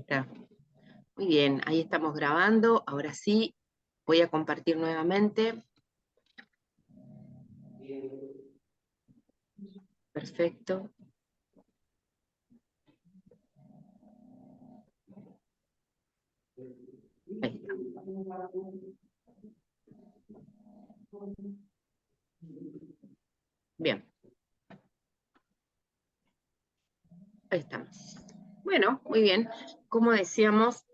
Ya. Muy bien, ahí estamos grabando. Ahora sí, voy a compartir nuevamente. Perfecto. Ahí está. Bien, ahí estamos. Bueno, muy bien. Como decíamos,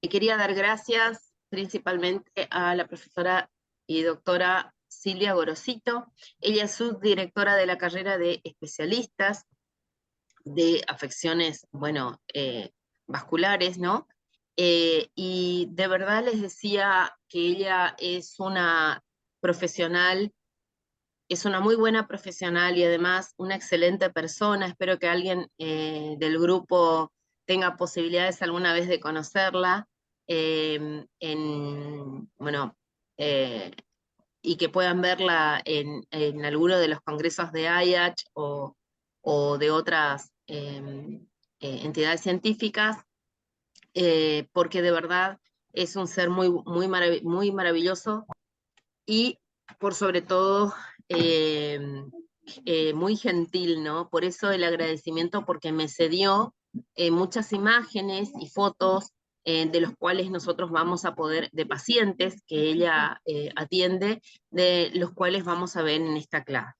quería dar gracias principalmente a la profesora y doctora Silvia Gorosito. Ella es subdirectora de la carrera de especialistas de afecciones, bueno, vasculares, ¿no? Y de verdad les decía que ella es una profesional, es una muy buena profesional y además una excelente persona. Espero que alguien del grupo tenga posibilidades alguna vez de conocerla, bueno, eh, y que puedan verla en alguno de los congresos de IACH o de otras entidades científicas, porque de verdad es un ser muy maravilloso y por sobre todo eh, muy gentil, ¿no? Por eso el agradecimiento, porque me cedió muchas imágenes y fotos de los cuales nosotros vamos a poder, de pacientes que ella atiende, de los cuales vamos a ver en esta clase.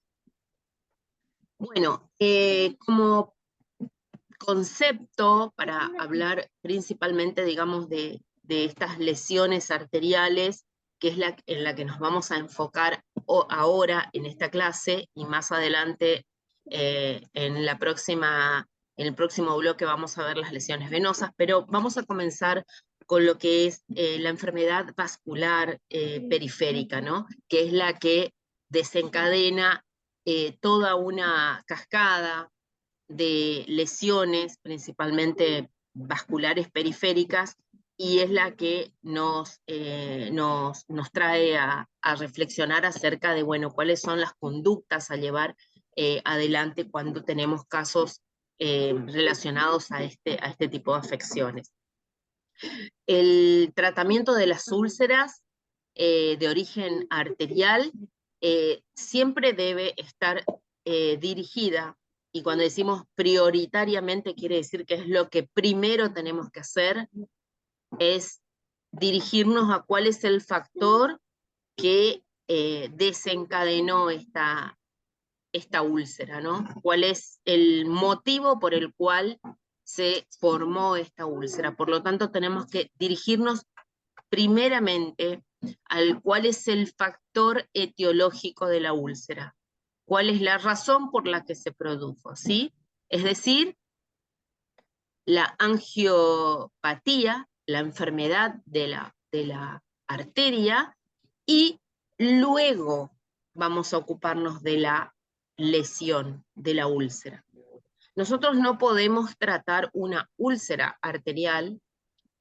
Bueno, como concepto para hablar principalmente, digamos, de estas lesiones arteriales, que es en la que nos vamos a enfocar ahora en esta clase, y más adelante en el próximo bloque vamos a ver las lesiones venosas, pero vamos a comenzar con lo que es la enfermedad vascular periférica, ¿no? Que es la que desencadena toda una cascada de lesiones, principalmente vasculares periféricas, y es la que nos trae a reflexionar acerca de, bueno, cuáles son las conductas a llevar adelante cuando tenemos casos relacionados a este tipo de afecciones. El tratamiento de las úlceras de origen arterial siempre debe estar dirigida, y cuando decimos prioritariamente quiere decir que es lo que primero tenemos que hacer, es dirigirnos a cuál es el factor que desencadenó esta úlcera, ¿no? ¿Cuál es el motivo por el cual se formó esta úlcera? Por lo tanto, tenemos que dirigirnos primeramente al cuál es el factor etiológico de la úlcera, cuál es la razón por la que se produjo, ¿sí? Es decir, la angiopatía, la enfermedad de la arteria, y luego vamos a ocuparnos de la lesión de la úlcera. Nosotros no podemos tratar una úlcera arterial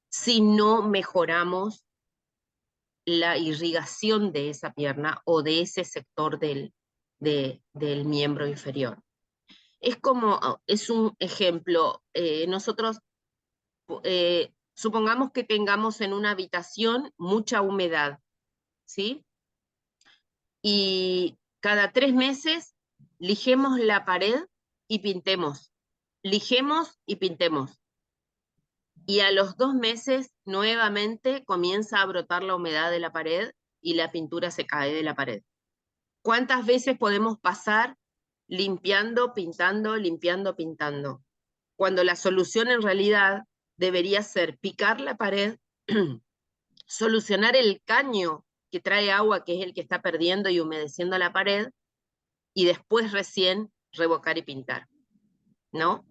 si no mejoramos la irrigación de esa pierna o de ese sector del miembro inferior. Es un ejemplo, nosotros supongamos que tengamos en una habitación mucha humedad, ¿sí? Y cada 3 meses lijemos la pared y pintemos, lijemos y pintemos. Y a los 2 meses nuevamente comienza a brotar la humedad de la pared y la pintura se cae de la pared. ¿Cuántas veces podemos pasar limpiando, pintando, limpiando, pintando? Cuando la solución en realidad debería ser picar la pared, solucionar el caño que trae agua, que es el que está perdiendo y humedeciendo la pared, y después recién revocar y pintar, ¿no?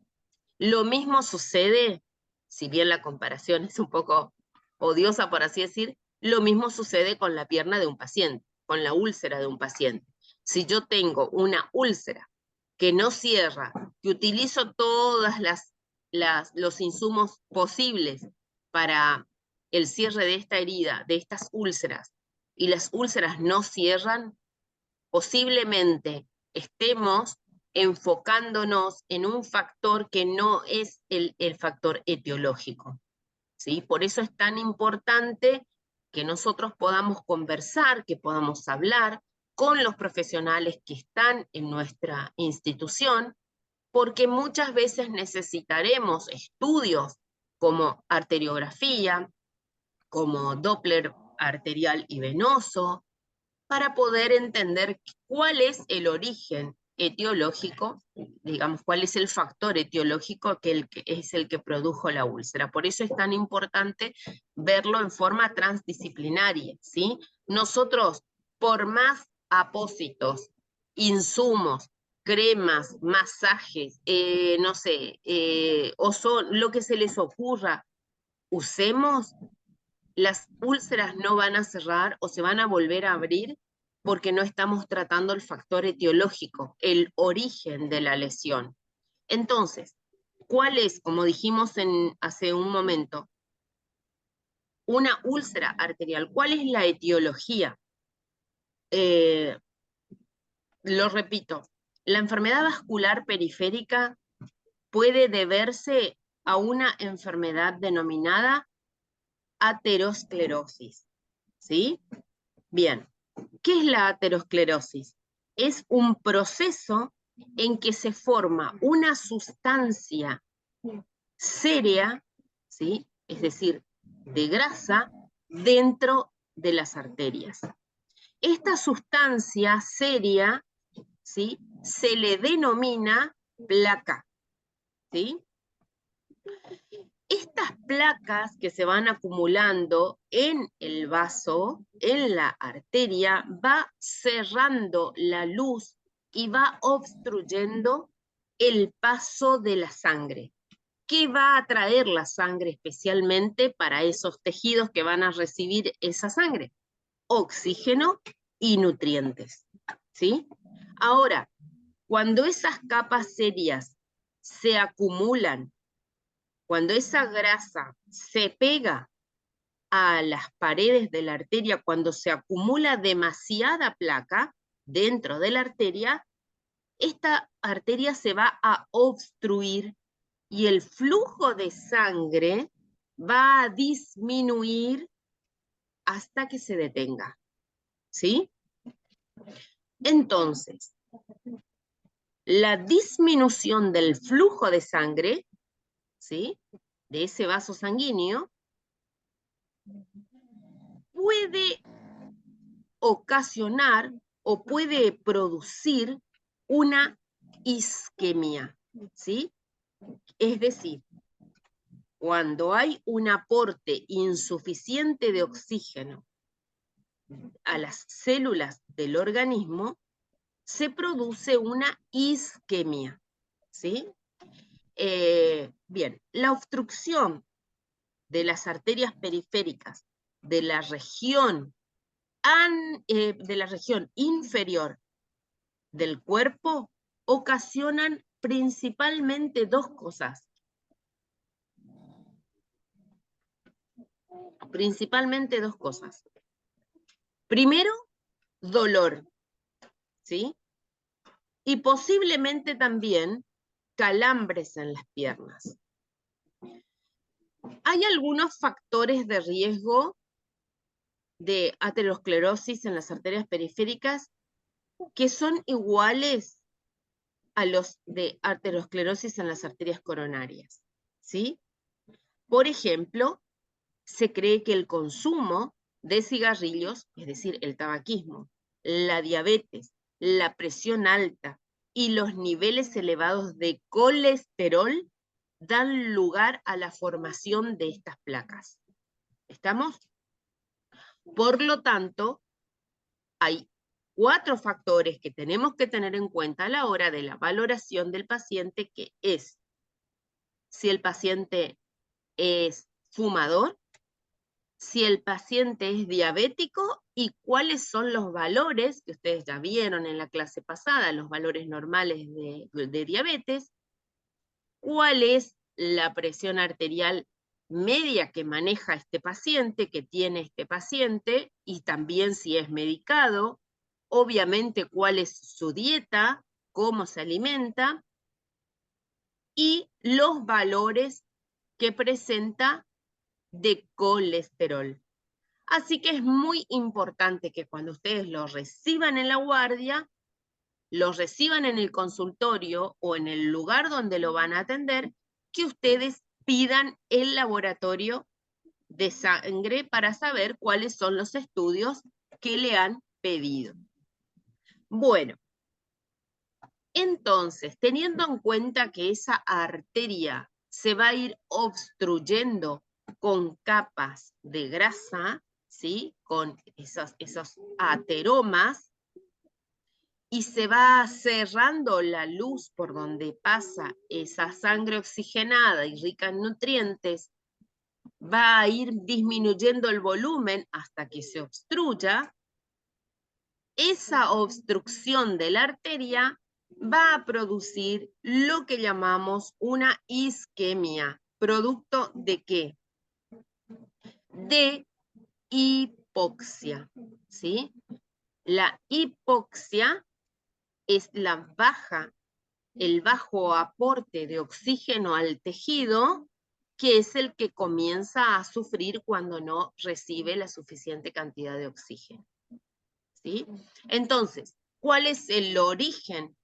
Lo mismo sucede, si bien la comparación es un poco odiosa, por así decir, lo mismo sucede con la pierna de un paciente, con la úlcera de un paciente. Si yo tengo una úlcera que no cierra, que utilizo todos los insumos posibles para el cierre de esta herida, de estas úlceras, y las úlceras no cierran, posiblemente estemos enfocándonos en un factor que no es el factor etiológico, ¿sí? Por eso es tan importante que nosotros podamos conversar, que podamos hablar con los profesionales que están en nuestra institución, porque muchas veces necesitaremos estudios como arteriografía, como Doppler arterial y venoso, para poder entender cuál es el origen etiológico, digamos, cuál es el factor etiológico que es el que produjo la úlcera. Por eso es tan importante verlo en forma transdisciplinaria, ¿sí? Nosotros, por más apósitos, insumos, cremas, masajes, no sé, lo que se les ocurra, usemos, las úlceras no van a cerrar o se van a volver a abrir porque no estamos tratando el factor etiológico, el origen de la lesión. Entonces, ¿cuál es, como dijimos hace un momento, una úlcera arterial? ¿Cuál es la etiología? Lo repito, la enfermedad vascular periférica puede deberse a una enfermedad denominada aterosclerosis, ¿sí? Bien, ¿qué es la aterosclerosis? Es un proceso en que se forma una sustancia seria, ¿sí? Es decir, de grasa, dentro de las arterias. Esta sustancia seria, ¿sí? Se le denomina placa, ¿sí? Estas placas que se van acumulando en el vaso, en la arteria, va cerrando la luz y va obstruyendo el paso de la sangre. ¿Qué va a atraer la sangre especialmente para esos tejidos que van a recibir esa sangre? Oxígeno y nutrientes, ¿sí? Ahora, cuando esas capas serias se acumulan, cuando esa grasa se pega a las paredes de la arteria, cuando se acumula demasiada placa dentro de la arteria, esta arteria se va a obstruir y el flujo de sangre va a disminuir hasta que se detenga, ¿sí? Entonces, la disminución del flujo de sangre, ¿sí?, de ese vaso sanguíneo, puede ocasionar o puede producir una isquemia, ¿sí? Es decir, cuando hay un aporte insuficiente de oxígeno a las células del organismo, se produce una isquemia, ¿sí? Bien, la obstrucción de las arterias periféricas de la región inferior del cuerpo ocasionan principalmente dos cosas. Principalmente dos cosas. Primero, dolor, ¿sí? Y posiblemente también calambres en las piernas. Hay algunos factores de riesgo de aterosclerosis en las arterias periféricas que son iguales a los de aterosclerosis en las arterias coronarias, ¿sí? Por ejemplo, se cree que el consumo de cigarrillos, es decir, el tabaquismo, la diabetes, la presión alta y los niveles elevados de colesterol dan lugar a la formación de estas placas. ¿Estamos? Por lo tanto, hay 4 factores que tenemos que tener en cuenta a la hora de la valoración del paciente, que es si el paciente es fumador, si el paciente es diabético y cuáles son los valores que ustedes ya vieron en la clase pasada, los valores normales de diabetes, cuál es la presión arterial media que maneja este paciente, que tiene este paciente, y también si es medicado, obviamente cuál es su dieta, cómo se alimenta y los valores que presenta de colesterol. Así que es muy importante que cuando ustedes lo reciban en la guardia, lo reciban en el consultorio o en el lugar donde lo van a atender, que ustedes pidan el laboratorio de sangre para saber cuáles son los estudios que le han pedido. Bueno, entonces, teniendo en cuenta que esa arteria se va a ir obstruyendo con capas de grasa, ¿sí? Con esos ateromas, y se va cerrando la luz por donde pasa esa sangre oxigenada y rica en nutrientes, va a ir disminuyendo el volumen hasta que se obstruya. Esa obstrucción de la arteria va a producir lo que llamamos una isquemia. ¿Producto de qué? De hipoxia, ¿sí? La hipoxia es el bajo aporte de oxígeno al tejido, que es el que comienza a sufrir cuando no recibe la suficiente cantidad de oxígeno. ¿Sí? Entonces, ¿cuál es el origen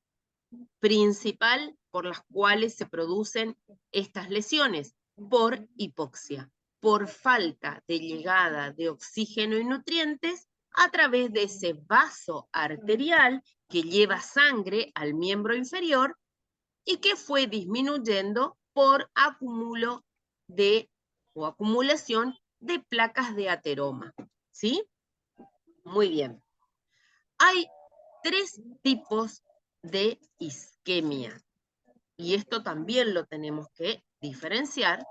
principal por las cuales se producen estas lesiones? Por hipoxia, por falta de llegada de oxígeno y nutrientes a través de ese vaso arterial que lleva sangre al miembro inferior y que fue disminuyendo por acumulo o acumulación de placas de ateroma. ¿Sí? Muy bien. Hay 3 tipos de isquemia y esto también lo tenemos que diferenciar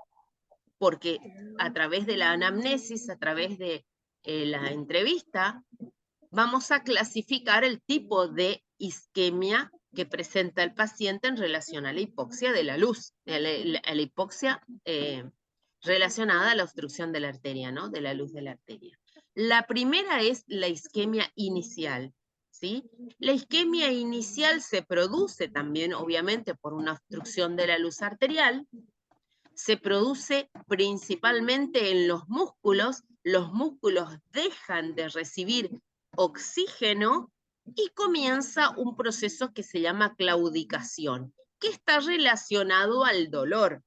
porque a través de la anamnesis, a través de la entrevista, vamos a clasificar el tipo de isquemia que presenta el paciente en relación a la hipoxia de la luz, a la hipoxia relacionada a la obstrucción de la arteria, ¿no? De la luz de la arteria. La primera es la isquemia inicial, ¿sí? La isquemia inicial se produce también, obviamente, por una obstrucción de la luz arterial. Se produce principalmente en los músculos dejan de recibir oxígeno y comienza un proceso que se llama claudicación, que está relacionado al dolor.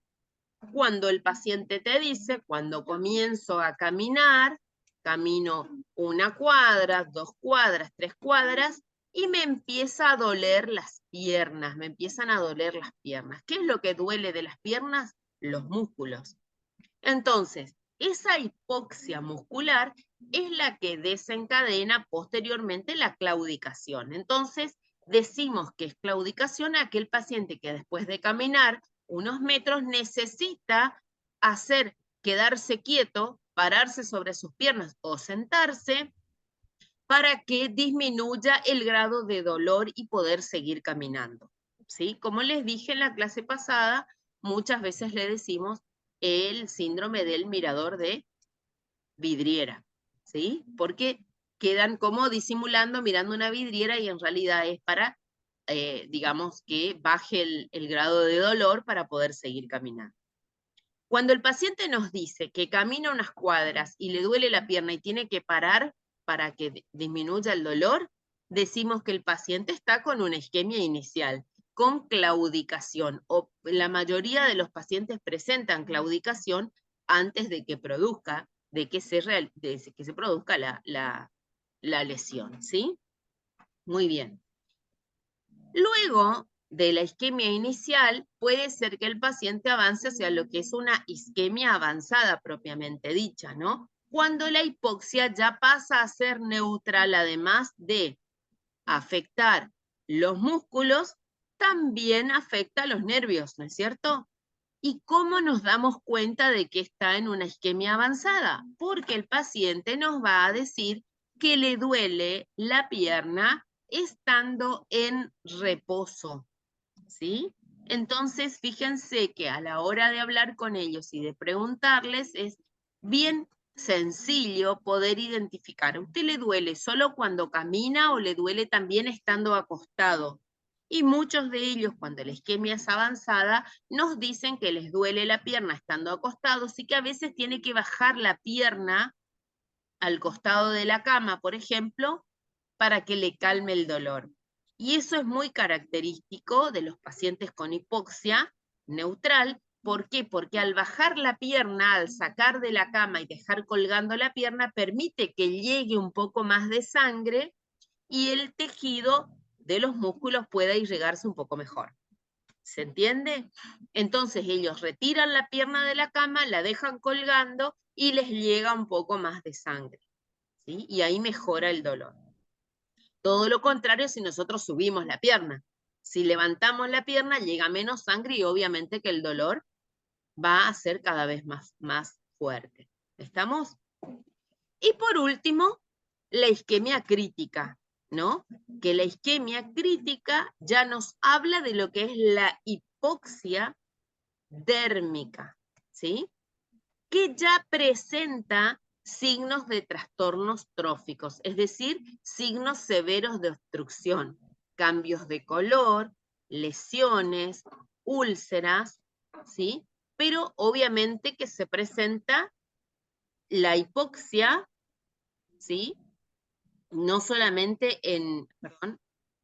Cuando el paciente te dice, cuando comienzo a caminar, camino 1 cuadra, 2 cuadras, 3 cuadras, y me empieza a doler las piernas, me empiezan a doler las piernas. ¿Qué es lo que duele de las piernas? Los músculos. Entonces, esa hipoxia muscular es la que desencadena posteriormente la claudicación. Entonces, decimos que es claudicación a aquel paciente que después de caminar unos metros necesita quedarse quieto, pararse sobre sus piernas o sentarse para que disminuya el grado de dolor y poder seguir caminando. ¿Sí? Como les dije en la clase pasada, muchas veces le decimos el síndrome del mirador de vidriera, ¿sí? Porque quedan como disimulando, mirando una vidriera y en realidad es para, digamos, que baje el grado de dolor para poder seguir caminando. Cuando el paciente nos dice que camina unas cuadras y le duele la pierna y tiene que parar para que disminuya el dolor, decimos que el paciente está con una isquemia inicial, con claudicación, o la mayoría de los pacientes presentan claudicación antes de que se produzca la lesión, ¿sí? Muy bien. Luego de la isquemia inicial, puede ser que el paciente avance hacia lo que es una isquemia avanzada propiamente dicha, ¿no? Cuando la hipoxia ya pasa a ser neutral, además de afectar los músculos, también afecta a los nervios, ¿no es cierto? ¿Y cómo nos damos cuenta de que está en una isquemia avanzada? Porque el paciente nos va a decir que le duele la pierna estando en reposo, ¿sí? Entonces, fíjense que a la hora de hablar con ellos y de preguntarles es bien sencillo poder identificar. ¿A usted le duele solo cuando camina o le duele también estando acostado? Y muchos de ellos, cuando la isquemia es avanzada, nos dicen que les duele la pierna estando acostados y que a veces tiene que bajar la pierna al costado de la cama, por ejemplo, para que le calme el dolor. Y eso es muy característico de los pacientes con hipoxia neutral. ¿Por qué? Porque al bajar la pierna, al sacar de la cama y dejar colgando la pierna, permite que llegue un poco más de sangre y el tejido de los músculos pueda irrigarse un poco mejor. ¿Se entiende? Entonces ellos retiran la pierna de la cama, la dejan colgando y les llega un poco más de sangre, ¿sí? Y ahí mejora el dolor. Todo lo contrario si nosotros subimos la pierna. Si levantamos la pierna, llega menos sangre y obviamente que el dolor va a ser cada vez más fuerte. ¿Estamos? Y por último, la isquemia crítica, ¿no? Que la isquemia crítica ya nos habla de lo que es la hipoxia dérmica, ¿sí? Que ya presenta signos de trastornos tróficos, es decir, signos severos de obstrucción, cambios de color, lesiones, úlceras, ¿sí? Pero obviamente que se presenta la hipoxia, ¿sí? No solamente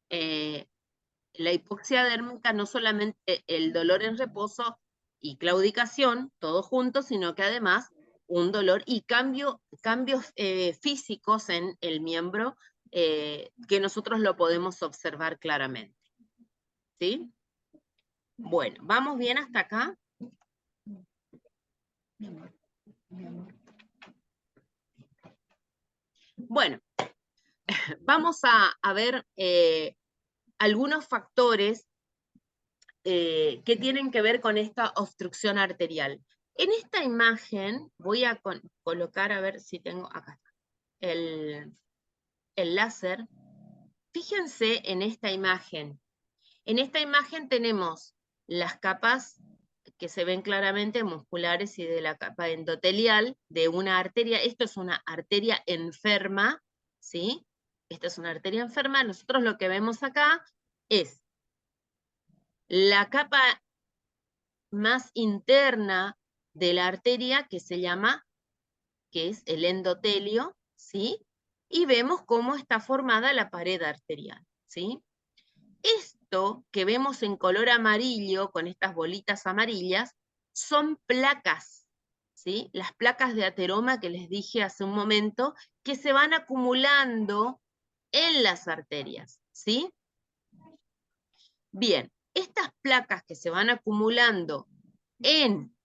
la hipoxia dérmica, no solamente el dolor en reposo y claudicación, todo junto, sino que además un dolor y cambios físicos en el miembro que nosotros lo podemos observar claramente. ¿Sí? Bueno, ¿vamos bien hasta acá? Bueno, vamos a ver algunos factores que tienen que ver con esta obstrucción arterial. En esta imagen voy a colocar, a ver si tengo acá el láser. Fíjense en esta imagen. En esta imagen tenemos las capas que se ven claramente musculares y de la capa endotelial de una arteria. Esto es una arteria enferma, ¿sí? Esta es una arteria enferma. Nosotros lo que vemos acá es la capa más interna de la arteria que se llama, que es el endotelio, ¿sí? Y vemos cómo está formada la pared arterial, ¿sí? Esto que vemos en color amarillo, con estas bolitas amarillas, son placas, ¿sí? Las placas de ateroma que les dije hace un momento, que se van acumulando en las arterias, ¿sí? Bien, estas placas que se van acumulando en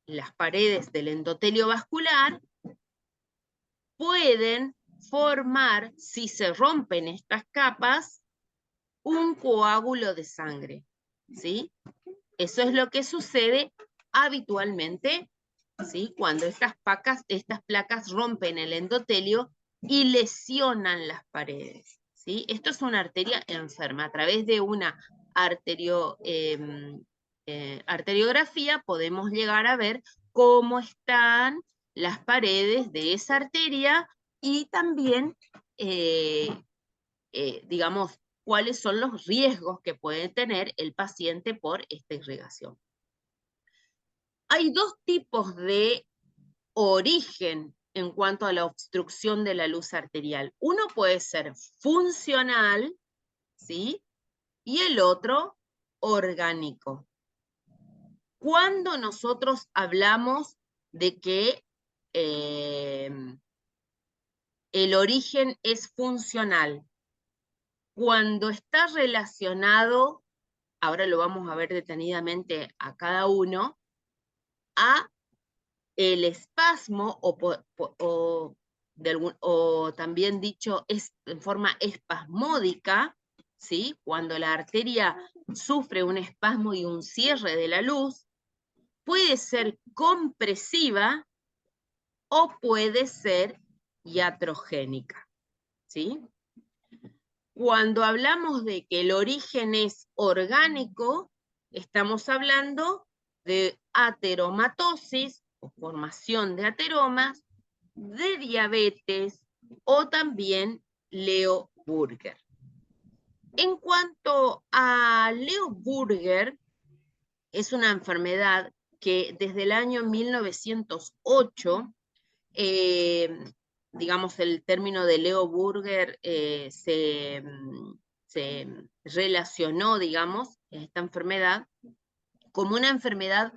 las paredes del endotelio vascular pueden formar, si se rompen estas capas, un coágulo de sangre, ¿sí? Eso es lo que sucede habitualmente, ¿sí? Cuando estas placas rompen el endotelio y lesionan las paredes, ¿sí? Esto es una arteria enferma. A través de una arteriografía podemos llegar a ver cómo están las paredes de esa arteria y también, digamos, cuáles son los riesgos que puede tener el paciente por esta irrigación. Hay dos tipos de origen en cuanto a la obstrucción de la luz arterial. Uno puede ser funcional, ¿sí? Y el otro, orgánico. Cuando nosotros hablamos de que el origen es funcional, cuando está relacionado, ahora lo vamos a ver detenidamente a cada uno, a el espasmo o también dicho en forma espasmódica, ¿sí? Cuando la arteria sufre un espasmo y un cierre de la luz, puede ser compresiva o puede ser iatrogénica, ¿sí? Cuando hablamos de que el origen es orgánico, estamos hablando de ateromatosis o formación de ateromas, de diabetes o también Leo Burger. En cuanto a Leo Burger, es una enfermedad que desde el año 1908, digamos, el término de Leo Burger se relacionó, digamos, esta enfermedad como una enfermedad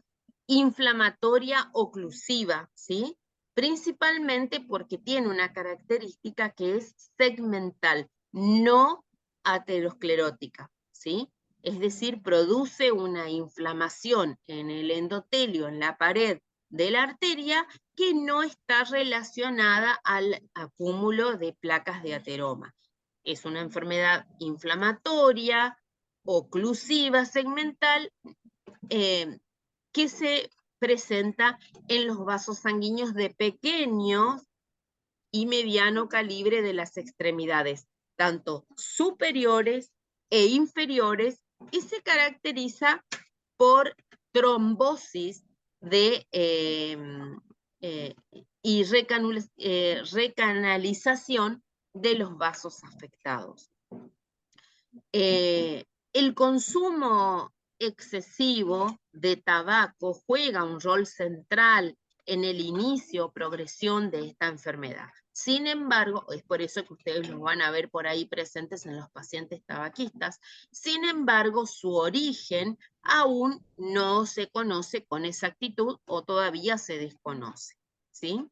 inflamatoria oclusiva, ¿sí? Principalmente porque tiene una característica que es segmental, no aterosclerótica, ¿sí? Es decir, produce una inflamación en el endotelio, en la pared de la arteria, que no está relacionada al acúmulo de placas de ateroma. Es una enfermedad inflamatoria, oclusiva, segmental, que se presenta en los vasos sanguíneos de pequeños y mediano calibre de las extremidades, tanto superiores e inferiores, y se caracteriza por trombosis y recanalización de los vasos afectados. El consumo excesivo de tabaco juega un rol central en el inicio o progresión de esta enfermedad. Sin embargo, es por eso que ustedes los van a ver por ahí presentes en los pacientes tabaquistas. Sin embargo, su origen aún no se conoce con exactitud o todavía se desconoce, ¿sí?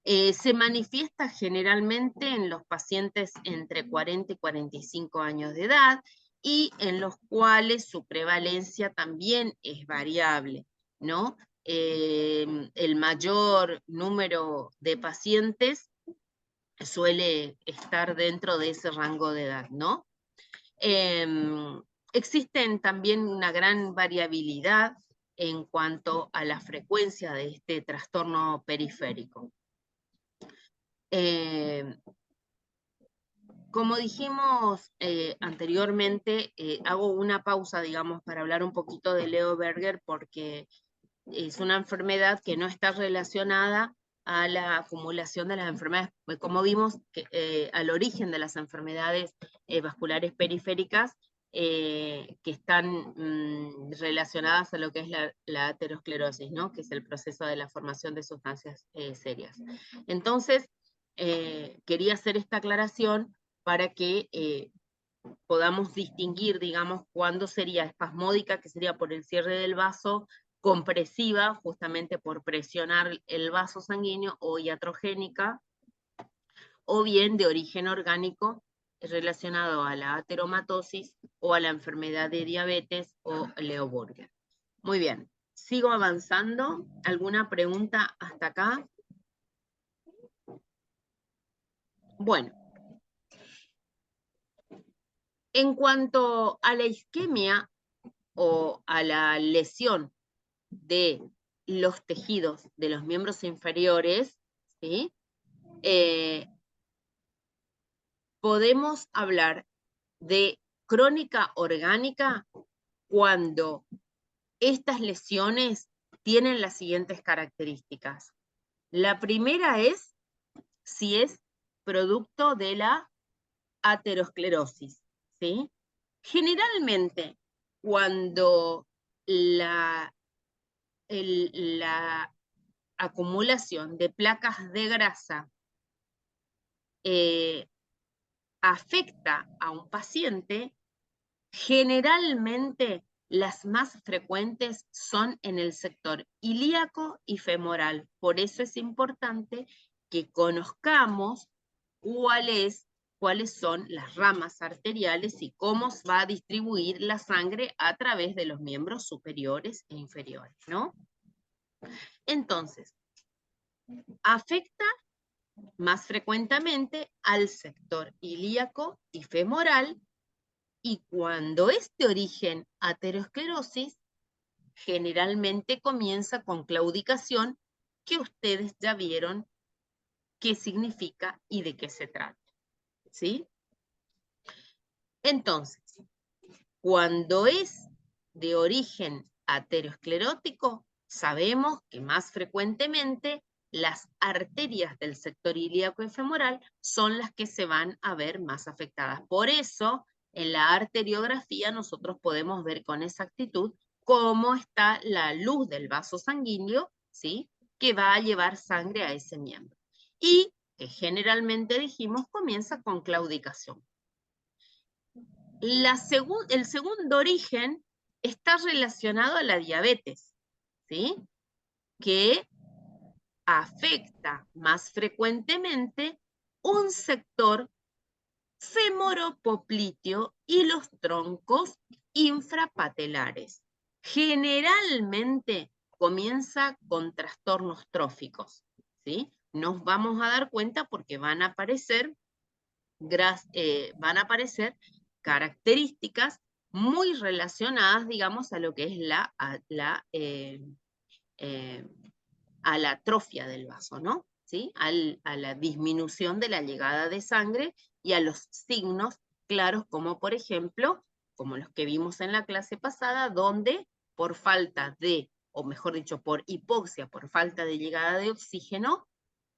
Se manifiesta generalmente en los pacientes entre 40 y 45 años de edad y en los cuales su prevalencia también es variable, ¿no? El mayor número de pacientes suele estar dentro de ese rango de edad, ¿no? Existen también una gran variabilidad en cuanto a la frecuencia de este trastorno periférico. Como dijimos anteriormente, hago una pausa, digamos, para hablar un poquito de Leo Berger, porque es una enfermedad que no está relacionada a la acumulación de las enfermedades, pues como vimos, al origen de las enfermedades vasculares periféricas, que están relacionadas a lo que es la aterosclerosis, ¿no? Que es el proceso de la formación de sustancias serias. Entonces, quería hacer esta aclaración para que podamos distinguir, digamos, cuándo sería espasmódica, que sería por el cierre del vaso, compresiva, justamente por presionar el vaso sanguíneo, o iatrogénica, o bien de origen orgánico relacionado a la ateromatosis o a la enfermedad de diabetes o Leo Burger. Muy bien, sigo avanzando. ¿Alguna pregunta hasta acá? Bueno, en cuanto a la isquemia o a la lesión de los tejidos de los miembros inferiores, ¿sí? Podemos hablar de crónica orgánica cuando estas lesiones tienen las siguientes características. La primera es si es producto de la aterosclerosis, ¿sí? Generalmente, cuando la acumulación de placas de grasa afecta a un paciente, generalmente las más frecuentes son en el sector ilíaco y femoral. Por eso es importante que conozcamos cuáles son las ramas arteriales y cómo va a distribuir la sangre a través de los miembros superiores e inferiores, ¿no? Entonces, afecta más frecuentemente al sector ilíaco y femoral, y cuando es de origen aterosclerosis, generalmente comienza con claudicación, que ustedes ya vieron qué significa y de qué se trata, ¿sí? Entonces, cuando es de origen aterosclerótico, sabemos que más frecuentemente las arterias del sector ilíaco y femoral son las que se van a ver más afectadas. Por eso, en la arteriografía nosotros podemos ver con exactitud cómo está la luz del vaso sanguíneo, ¿sí?, que va a llevar sangre a ese miembro. Y que generalmente dijimos comienza con claudicación. El segundo origen está relacionado a la diabetes, ¿sí?, que afecta más frecuentemente un sector femoropopliteo y los troncos infrapatelares. Generalmente comienza con trastornos tróficos, ¿sí? Nos vamos a dar cuenta porque van a aparecer características muy relacionadas, digamos, a lo que es a la atrofia del vaso, ¿no? ¿Sí? A la disminución de la llegada de sangre y a los signos claros, como por ejemplo, como los que vimos en la clase pasada, donde por falta de, o mejor dicho, por hipoxia, por falta de llegada de oxígeno,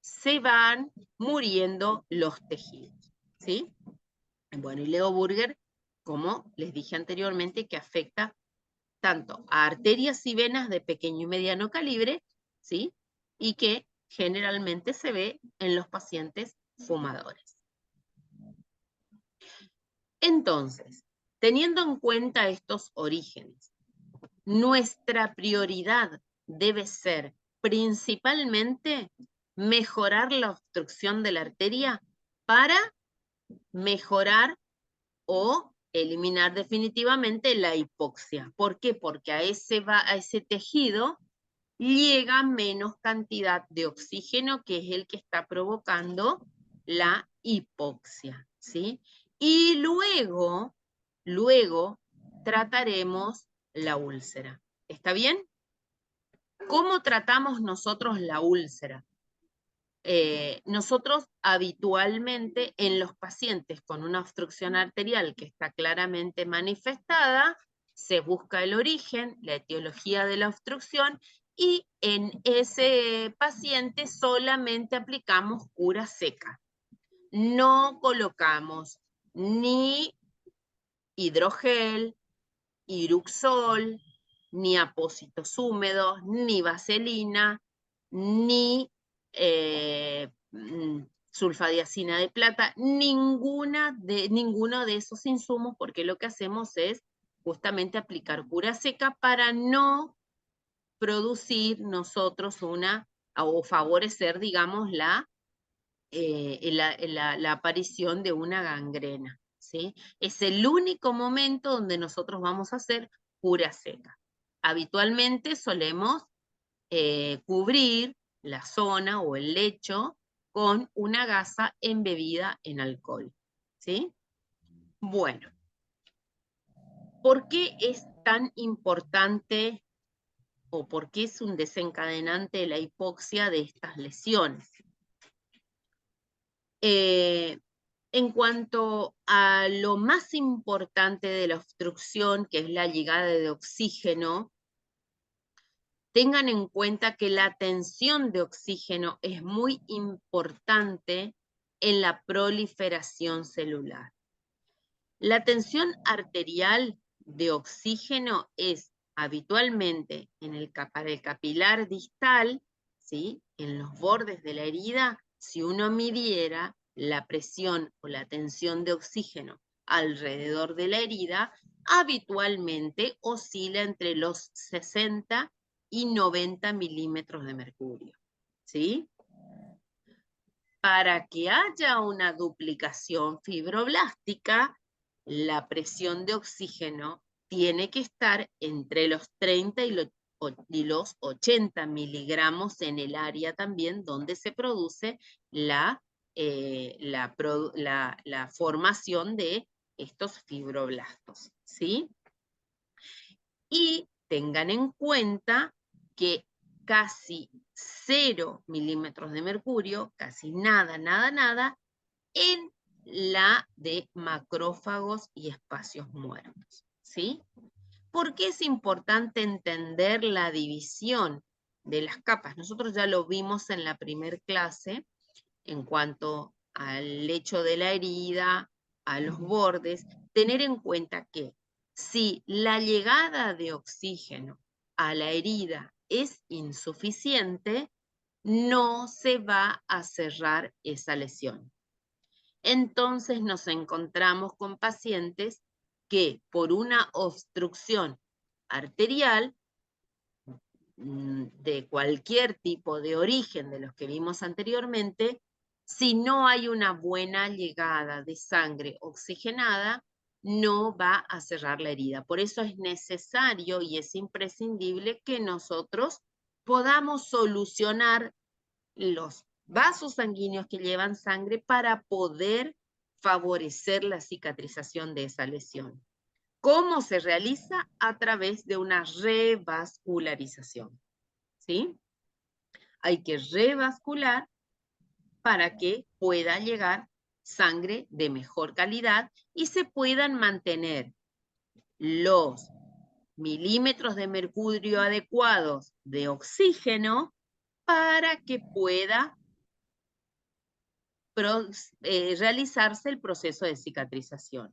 se van muriendo los tejidos, ¿sí? Bueno, y Leo Burger, como les dije anteriormente, que afecta tanto a arterias y venas de pequeño y mediano calibre, ¿sí?, y que generalmente se ve en los pacientes fumadores. Entonces, teniendo en cuenta estos orígenes, nuestra prioridad debe ser principalmente mejorar la obstrucción de la arteria para mejorar o eliminar definitivamente la hipoxia. ¿Por qué? Porque a ese tejido llega menos cantidad de oxígeno, que es el que está provocando la hipoxia, ¿sí? Y luego trataremos la úlcera. ¿Está bien? ¿Cómo tratamos nosotros la úlcera? Nosotros habitualmente en los pacientes con una obstrucción arterial que está claramente manifestada, se busca el origen, la etiología de la obstrucción, y en ese paciente solamente aplicamos cura seca. No colocamos ni hidrogel, Iruxol, ni apósitos húmedos, ni vaselina, ni sulfadiazina de plata, ninguno de esos insumos, porque lo que hacemos es justamente aplicar cura seca para no producir nosotros o favorecer, digamos, la aparición de una gangrena, ¿sí? Es el único momento donde nosotros vamos a hacer cura seca. Habitualmente solemos cubrir la zona o el lecho con una gasa embebida en alcohol, ¿sí? Bueno, ¿por qué es tan importante o por qué es un desencadenante la hipoxia de estas lesiones? En cuanto a lo más importante de la obstrucción, que es la llegada de oxígeno, tengan en cuenta que la tensión de oxígeno es muy importante en la proliferación celular. La tensión arterial de oxígeno es habitualmente para el capilar distal, ¿sí?, en los bordes de la herida. Si uno midiera la presión o la tensión de oxígeno alrededor de la herida, habitualmente oscila entre los 60 y 90 milímetros de mercurio, ¿sí? Para que haya una duplicación fibroblástica, la presión de oxígeno tiene que estar entre los 30 y los 80 miligramos en el área también donde se produce la formación de estos fibroblastos, ¿sí? Y tengan en cuenta que casi 0 milímetros de mercurio, casi nada, en la de macrófagos y espacios muertos, ¿sí? ¿Por qué es importante entender la división de las capas. Nosotros ya lo vimos en la primer clase en cuanto al lecho de la herida, a los bordes, tener en cuenta que si la llegada de oxígeno a la herida es insuficiente, no se va a cerrar esa lesión. Entonces nos encontramos con pacientes que por una obstrucción arterial de cualquier tipo de origen de los que vimos anteriormente, si no hay una buena llegada de sangre oxigenada, no va a cerrar la herida. Por eso es necesario y es imprescindible que nosotros podamos solucionar los vasos sanguíneos que llevan sangre para poder favorecer la cicatrización de esa lesión. ¿Cómo se realiza? A través de una revascularización, ¿sí? Hay que revascular para que pueda llegar sangre de mejor calidad y se puedan mantener los milímetros de mercurio adecuados de oxígeno para que pueda realizarse el proceso de cicatrización.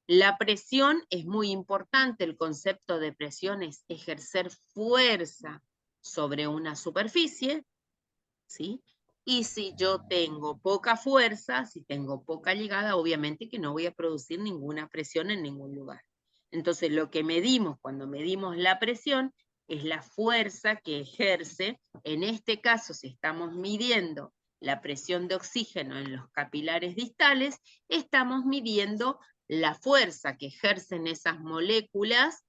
La presión es muy importante, el concepto de presión es ejercer fuerza sobre una superficie, ¿sí? Y si yo tengo poca fuerza, si tengo poca llegada, obviamente que no voy a producir ninguna presión en ningún lugar. Entonces, lo que medimos cuando medimos la presión es la fuerza que ejerce. En este caso, si estamos midiendo la presión de oxígeno en los capilares distales, estamos midiendo la fuerza que ejercen esas moléculas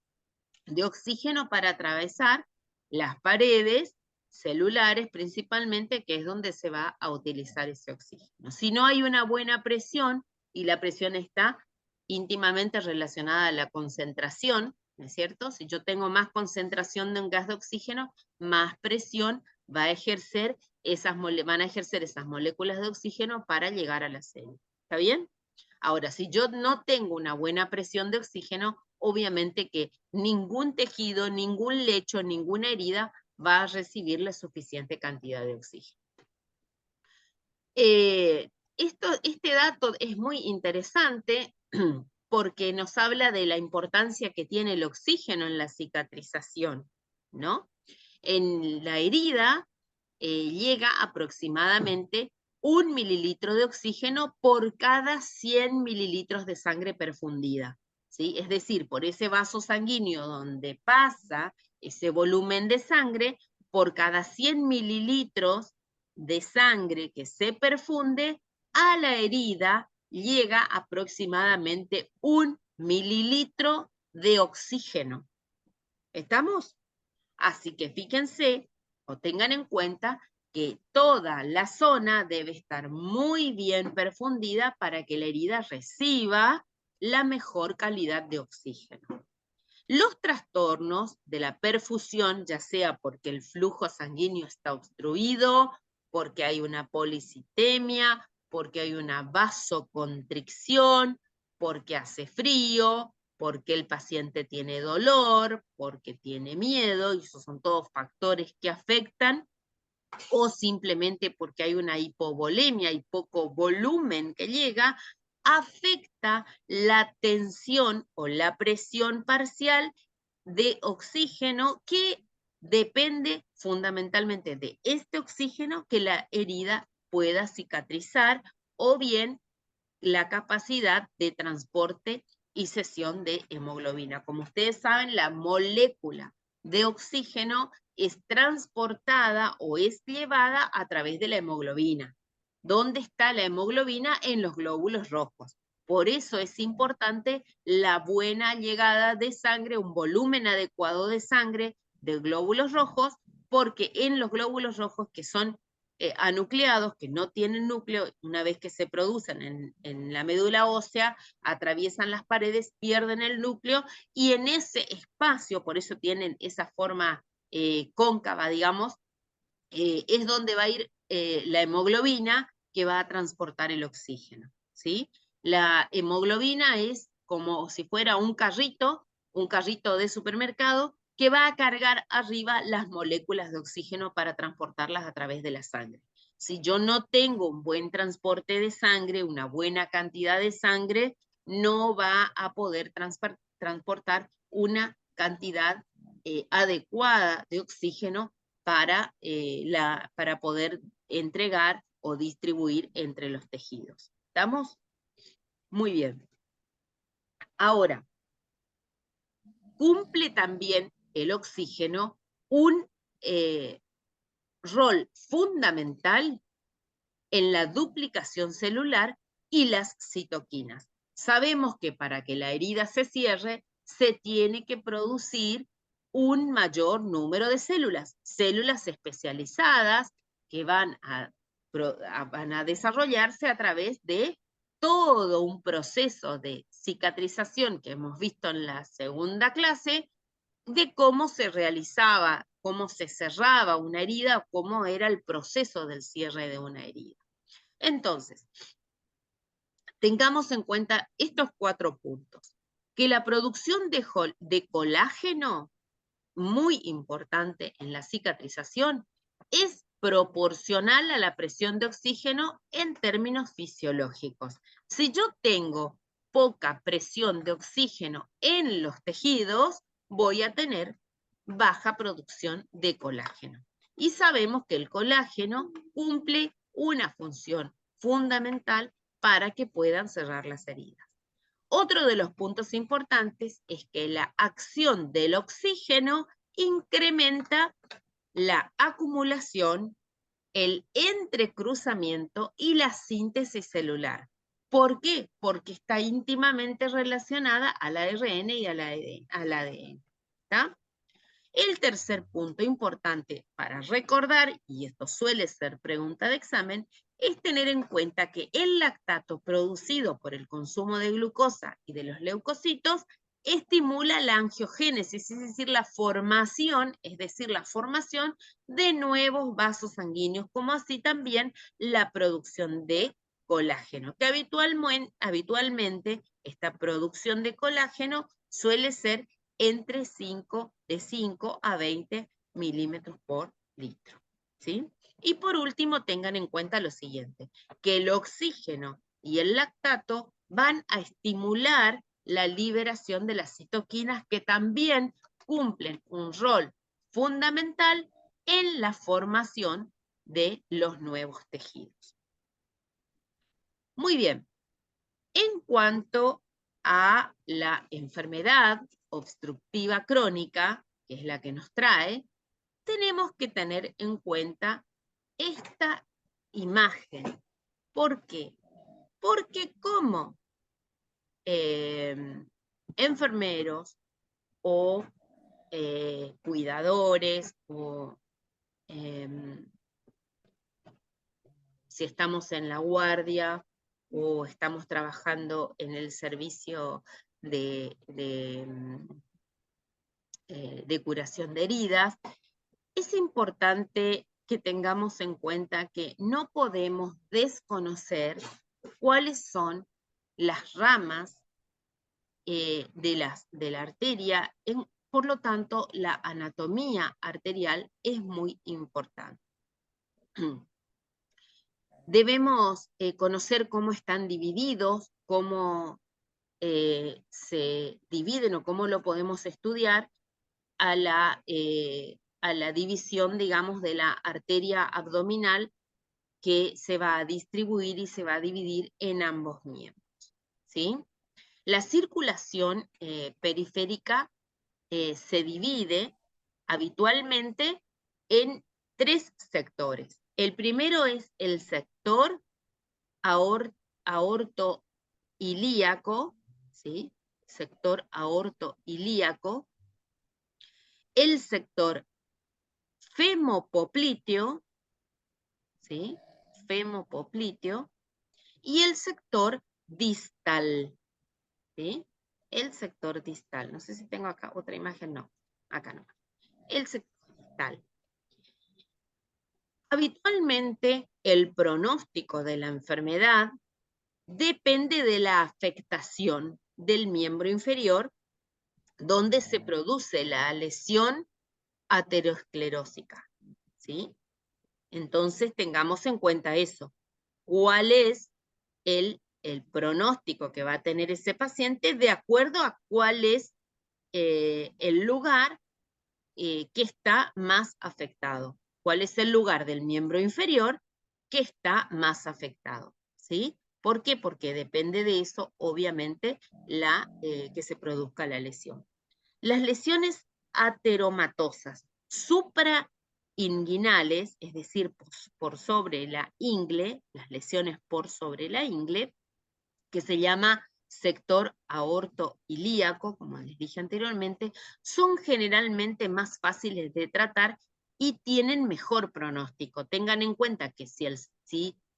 de oxígeno para atravesar las paredes celulares principalmente, que es donde se va a utilizar ese oxígeno. Si no hay una buena presión, y la presión está íntimamente relacionada a la concentración, ¿no es cierto? Si yo tengo más concentración de un gas de oxígeno, más presión va a ejercer van a ejercer esas moléculas de oxígeno para llegar a la célula. ¿Está bien? Ahora, si yo no tengo una buena presión de oxígeno, obviamente que ningún tejido, ningún lecho, ninguna herida va a recibir la suficiente cantidad de oxígeno. Este dato es muy interesante porque nos habla de la importancia que tiene el oxígeno en la cicatrización, ¿no? En la herida llega aproximadamente 1 mililitro de oxígeno por cada 100 mililitros de sangre perfundida, ¿sí? Es decir, por ese vaso sanguíneo donde pasa ese volumen de sangre, por cada 100 mililitros de sangre que se perfunde, a la herida llega aproximadamente 1 mililitro de oxígeno. ¿Estamos? Así que fíjense o tengan en cuenta que toda la zona debe estar muy bien perfundida para que la herida reciba la mejor calidad de oxígeno. Los trastornos de la perfusión, ya sea porque el flujo sanguíneo está obstruido, porque hay una policitemia, porque hay una vasoconstricción, porque hace frío, porque el paciente tiene dolor, porque tiene miedo, y esos son todos factores que afectan, o simplemente porque hay una hipovolemia y poco volumen que llega, afecta la tensión o la presión parcial de oxígeno que depende fundamentalmente de este oxígeno que la herida pueda cicatrizar o bien la capacidad de transporte y cesión de hemoglobina. Como ustedes saben, la molécula de oxígeno es transportada o es llevada a través de la hemoglobina. ¿Dónde está la hemoglobina? En los glóbulos rojos. Por eso es importante la buena llegada de sangre, un volumen adecuado de sangre de glóbulos rojos, porque en los glóbulos rojos, que son anucleados, que no tienen núcleo, una vez que se producen en la médula ósea, atraviesan las paredes, pierden el núcleo, y en ese espacio, por eso tienen esa forma cóncava, digamos, es donde va a ir la hemoglobina que va a transportar el oxígeno, ¿sí? La hemoglobina es como si fuera un carrito de supermercado que va a cargar arriba las moléculas de oxígeno para transportarlas a través de la sangre. Si yo no tengo un buen transporte de sangre, una buena cantidad de sangre, no va a poder transportar una cantidad adecuada de oxígeno para poder entregar o distribuir entre los tejidos. ¿Estamos? Muy bien. Ahora, cumple también el oxígeno un rol fundamental en la duplicación celular y las citoquinas. Sabemos que para que la herida se cierre, se tiene que producir un mayor número de células, células especializadas que van a desarrollarse a través de todo un proceso de cicatrización que hemos visto en la segunda clase, de cómo se realizaba, cómo se cerraba una herida, cómo era el proceso del cierre de una herida. Entonces, tengamos en cuenta estos 4 puntos. Que la producción de colágeno, muy importante en la cicatrización, es proporcional a la presión de oxígeno en términos fisiológicos. Si yo tengo poca presión de oxígeno en los tejidos, voy a tener baja producción de colágeno. Y sabemos que el colágeno cumple una función fundamental para que puedan cerrar las heridas. Otro de los puntos importantes es que la acción del oxígeno incrementa la acumulación, el entrecruzamiento y la síntesis celular. ¿Por qué? Porque está íntimamente relacionada al ARN y al ADN. ¿Está? El tercer punto importante para recordar, y esto suele ser pregunta de examen, es tener en cuenta que el lactato producido por el consumo de glucosa y de los leucocitos estimula la angiogénesis, es decir, la formación de nuevos vasos sanguíneos, como así también la producción de colágeno, que habitualmente esta producción de colágeno suele ser entre 5 a 20 milímetros por litro. ¿Sí? Y por último, tengan en cuenta lo siguiente, que el oxígeno y el lactato van a estimular la liberación de las citoquinas, que también cumplen un rol fundamental en la formación de los nuevos tejidos. Muy bien. En cuanto a la enfermedad obstructiva crónica, que es la que nos trae, tenemos que tener en cuenta esta imagen. ¿Por qué? Porque como enfermeros o cuidadores o si estamos en la guardia o estamos trabajando en el servicio de curación de heridas, es importante que tengamos en cuenta que no podemos desconocer cuáles son las ramas de la arteria. Por lo tanto, la anatomía arterial es muy importante. Debemos conocer cómo están divididos, cómo se dividen o cómo lo podemos estudiar a la división, digamos, de la arteria abdominal, que se va a distribuir y se va a dividir en ambos miembros. ¿Sí? La circulación periférica se divide habitualmente en 3 sectores. El primero es el sector aortoilíaco, ¿sí? Sector aortoilíaco, el sector femopopliteo, ¿sí? Femopopliteo, y el sector distal, ¿sí? El sector distal. No sé si tengo acá otra imagen, no. Acá no. El sector distal. Habitualmente, el pronóstico de la enfermedad depende de la afectación del miembro inferior donde se produce la lesión aterosclerósica, ¿sí? Entonces tengamos en cuenta eso. ¿Cuál es el pronóstico que va a tener ese paciente de acuerdo a cuál es el lugar que está más afectado? ¿Cuál es el lugar del miembro inferior que está más afectado? ¿Sí? ¿Por qué? Porque depende de eso, obviamente, que se produzca la lesión. Las lesiones ateromatosas suprainguinales, es decir, por sobre la ingle, las lesiones por sobre la ingle, que se llama sector aortoilíaco, como les dije anteriormente, son generalmente más fáciles de tratar y tienen mejor pronóstico. Tengan en cuenta que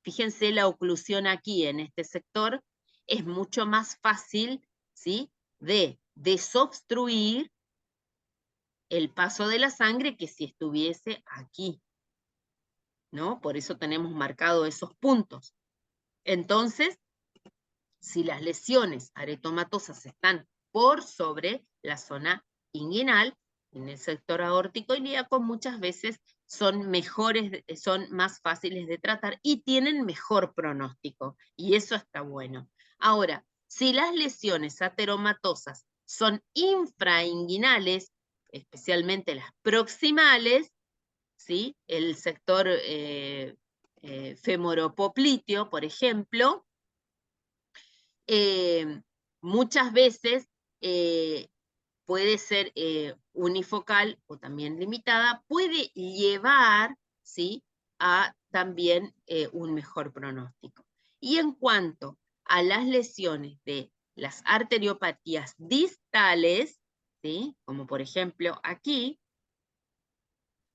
fíjense la oclusión aquí en este sector, es mucho más fácil, ¿sí?, de desobstruir el paso de la sangre que si estuviese aquí, ¿no? Por eso tenemos marcado esos puntos. Entonces, si las lesiones aretomatosas están por sobre la zona inguinal, en el sector aórtico ilíaco, muchas veces son son más fáciles de tratar y tienen mejor pronóstico, y eso está bueno. Ahora, si las lesiones ateromatosas son infrainguinales, especialmente las proximales, ¿sí?, el sector femoropopliteo, por ejemplo, muchas veces puede ser unifocal o también limitada, puede llevar, ¿sí?, a también un mejor pronóstico. Y en cuanto a las lesiones de las arteriopatías distales, ¿sí?, como por ejemplo aquí,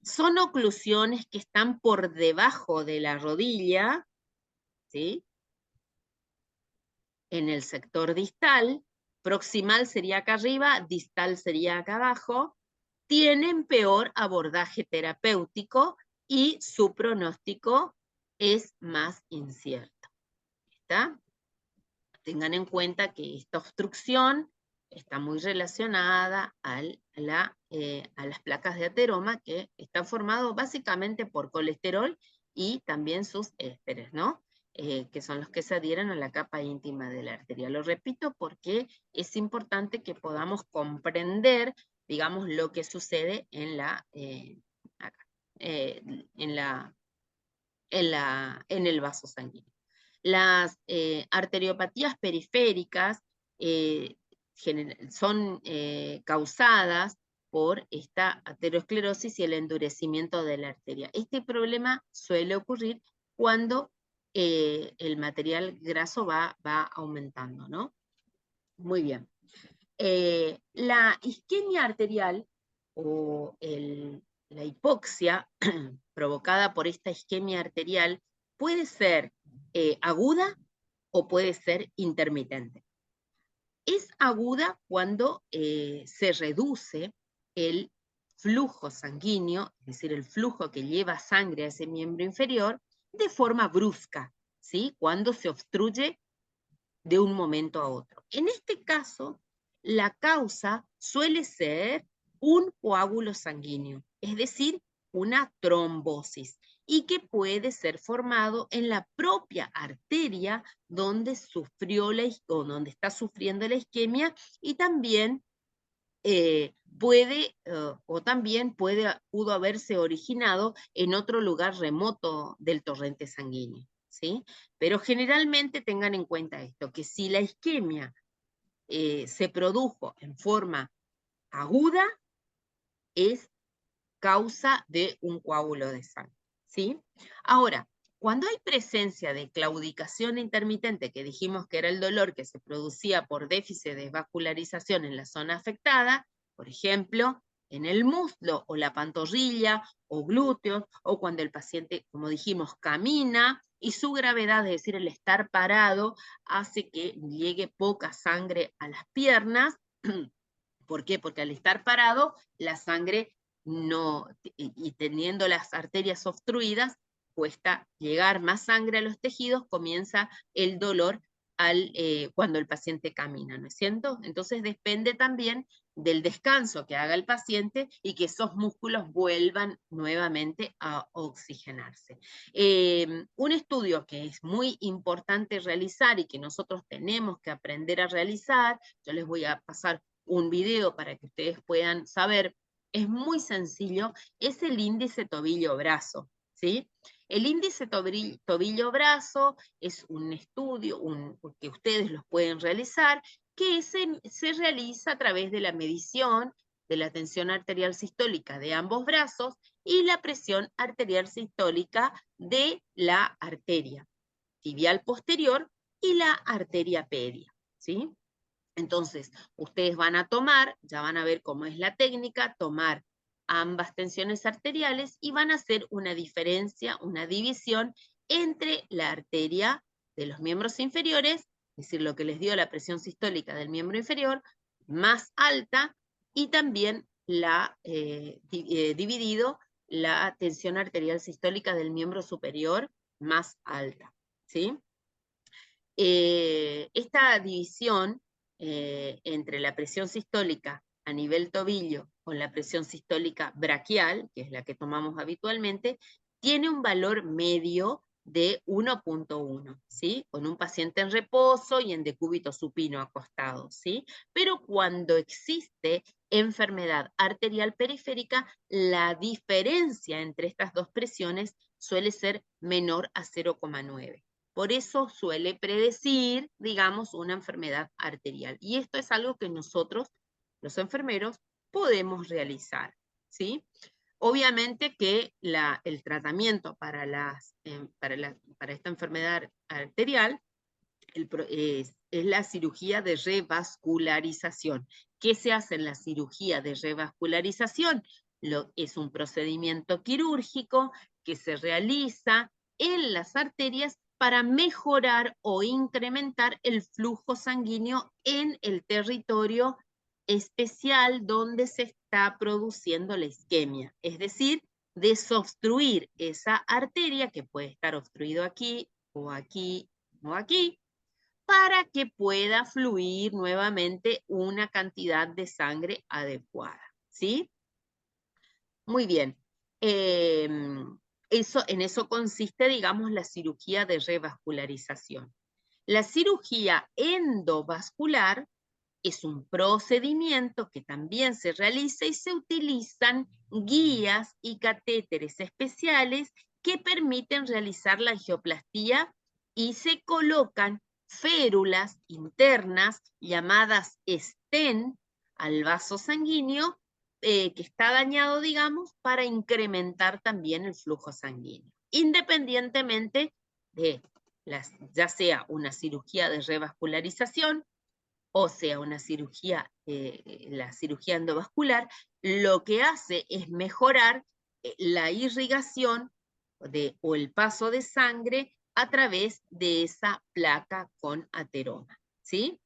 son oclusiones que están por debajo de la rodilla, ¿sí?, en el sector distal, proximal sería acá arriba, distal sería acá abajo, tienen peor abordaje terapéutico y su pronóstico es más incierto. ¿Está? Tengan en cuenta que esta obstrucción está muy relacionada a las placas de ateroma, que están formadas básicamente por colesterol y también sus ésteres, ¿no? Que son los que se adhieren a la capa íntima de la arteria. Lo repito porque es importante que podamos comprender, digamos, lo que sucede en el vaso sanguíneo. Las arteriopatías periféricas son causadas por esta aterosclerosis y el endurecimiento de la arteria. Este problema suele ocurrir cuando el material graso va aumentando, ¿no? Muy bien. La isquemia arterial o la hipoxia provocada por esta isquemia arterial puede ser aguda o puede ser intermitente. Es aguda cuando se reduce el flujo sanguíneo, es decir, el flujo que lleva sangre a ese miembro inferior, de forma brusca, ¿sí?, cuando se obstruye de un momento a otro. En este caso, la causa suele ser un coágulo sanguíneo, es decir, una trombosis, y que puede ser formado en la propia arteria donde donde está sufriendo la isquemia, y también pudo haberse originado en otro lugar remoto del torrente sanguíneo, ¿sí? Pero generalmente tengan en cuenta esto, que si la isquemia se produjo en forma aguda, es causa de un coágulo de sangre, ¿sí? Ahora, cuando hay presencia de claudicación intermitente, que dijimos que era el dolor que se producía por déficit de vascularización en la zona afectada, por ejemplo, en el muslo o la pantorrilla o glúteos, o cuando el paciente, como dijimos, camina, y su gravedad, es decir, el estar parado, hace que llegue poca sangre a las piernas. ¿Por qué? Porque al estar parado, la sangre no, y teniendo las arterias obstruidas, cuesta llegar más sangre a los tejidos, comienza el dolor cuando el paciente camina, ¿no es cierto? Entonces depende también del descanso que haga el paciente y que esos músculos vuelvan nuevamente a oxigenarse. Un estudio que es muy importante realizar y que nosotros tenemos que aprender a realizar, yo les voy a pasar un video para que ustedes puedan saber, es muy sencillo, es el índice tobillo-brazo, ¿sí? El índice tobillo-brazo es un estudio que ustedes los pueden realizar, que se realiza a través de la medición de la tensión arterial sistólica de ambos brazos y la presión arterial sistólica de la arteria tibial posterior y la arteria pedia, ¿sí? Entonces, ustedes van a tomar, ya van a ver cómo es la técnica, tomar ambas tensiones arteriales y van a hacer una diferencia, una división entre la arteria de los miembros inferiores, es decir, lo que les dio la presión sistólica del miembro inferior, más alta, y también dividido la tensión arterial sistólica del miembro superior más alta, ¿sí? Esta división entre la presión sistólica a nivel tobillo con la presión sistólica braquial, que es la que tomamos habitualmente, tiene un valor medio de 1.1, ¿sí? Con un paciente en reposo y en decúbito supino acostado, ¿sí? Pero cuando existe enfermedad arterial periférica, la diferencia entre estas dos presiones suele ser menor a 0,9. Por eso suele predecir, digamos, una enfermedad arterial. Y esto es algo que nosotros, los enfermeros, podemos realizar, ¿sí? Obviamente que el tratamiento para esta enfermedad arterial es la cirugía de revascularización. ¿Qué se hace en la cirugía de revascularización? Es un procedimiento quirúrgico que se realiza en las arterias para mejorar o incrementar el flujo sanguíneo en el territorio especial donde se está produciendo la isquemia. Es decir, desobstruir esa arteria que puede estar obstruido aquí o aquí o aquí, para que pueda fluir nuevamente una cantidad de sangre adecuada, ¿sí? Muy bien. En eso consiste, digamos, la cirugía de revascularización. La cirugía endovascular es un procedimiento que también se realiza y se utilizan guías y catéteres especiales que permiten realizar la angioplastía y se colocan férulas internas llamadas stent al vaso sanguíneo que está dañado, digamos, para incrementar también el flujo sanguíneo, independientemente de ya sea una cirugía de revascularización o sea una cirugía, la cirugía endovascular, lo que hace es mejorar la irrigación o el paso de sangre a través de esa placa con ateroma, ¿sí?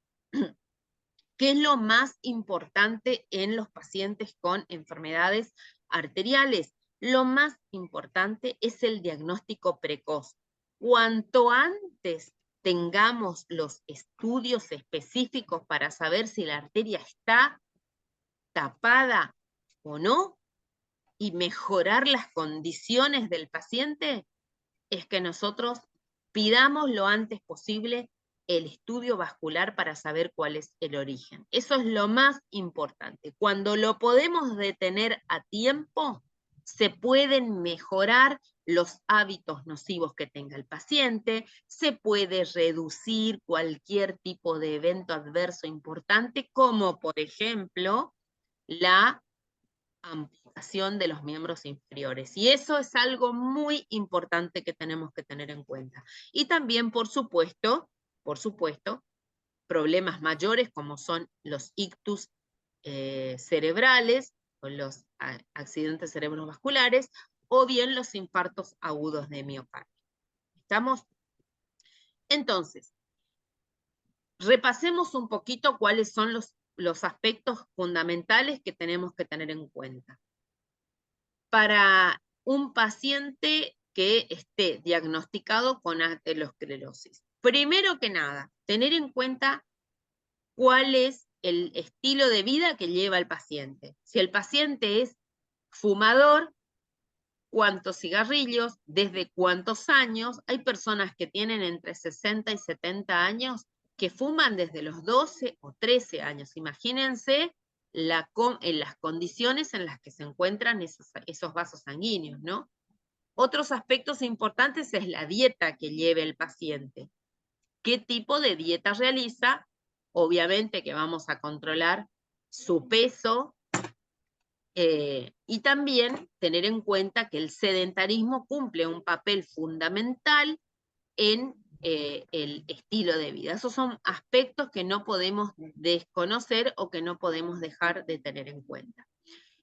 ¿Qué es lo más importante en los pacientes con enfermedades arteriales? Lo más importante es el diagnóstico precoz. Cuanto antes tengamos los estudios específicos para saber si la arteria está tapada o no y mejorar las condiciones del paciente, es que nosotros pidamos lo antes posible el estudio vascular para saber cuál es el origen. Eso es lo más importante. Cuando lo podemos detener a tiempo, se pueden mejorar los hábitos nocivos que tenga el paciente, se puede reducir cualquier tipo de evento adverso importante, como por ejemplo la amputación de los miembros inferiores. Y eso es algo muy importante que tenemos que tener en cuenta. Y también, por supuesto, problemas mayores como son los ictus cerebrales o los accidentes cerebrovasculares o bien los infartos agudos de miocardio. ¿Estamos? Entonces, repasemos un poquito cuáles son los aspectos fundamentales que tenemos que tener en cuenta. Para un paciente que esté diagnosticado con aterosclerosis, Primero que nada, tener en cuenta cuál es el estilo de vida que lleva el paciente. Si el paciente es fumador, cuántos cigarrillos, desde cuántos años. Hay personas que tienen entre 60 y 70 años que fuman desde los 12 o 13 años. Imagínense en las condiciones en las que se encuentran esos vasos sanguíneos, ¿no? Otros aspectos importantes es la dieta que lleve el paciente. ¿Qué tipo de dieta realiza? Obviamente que vamos a controlar su peso, y también tener en cuenta que el sedentarismo cumple un papel fundamental en el estilo de vida. Esos son aspectos que no podemos desconocer o que no podemos dejar de tener en cuenta.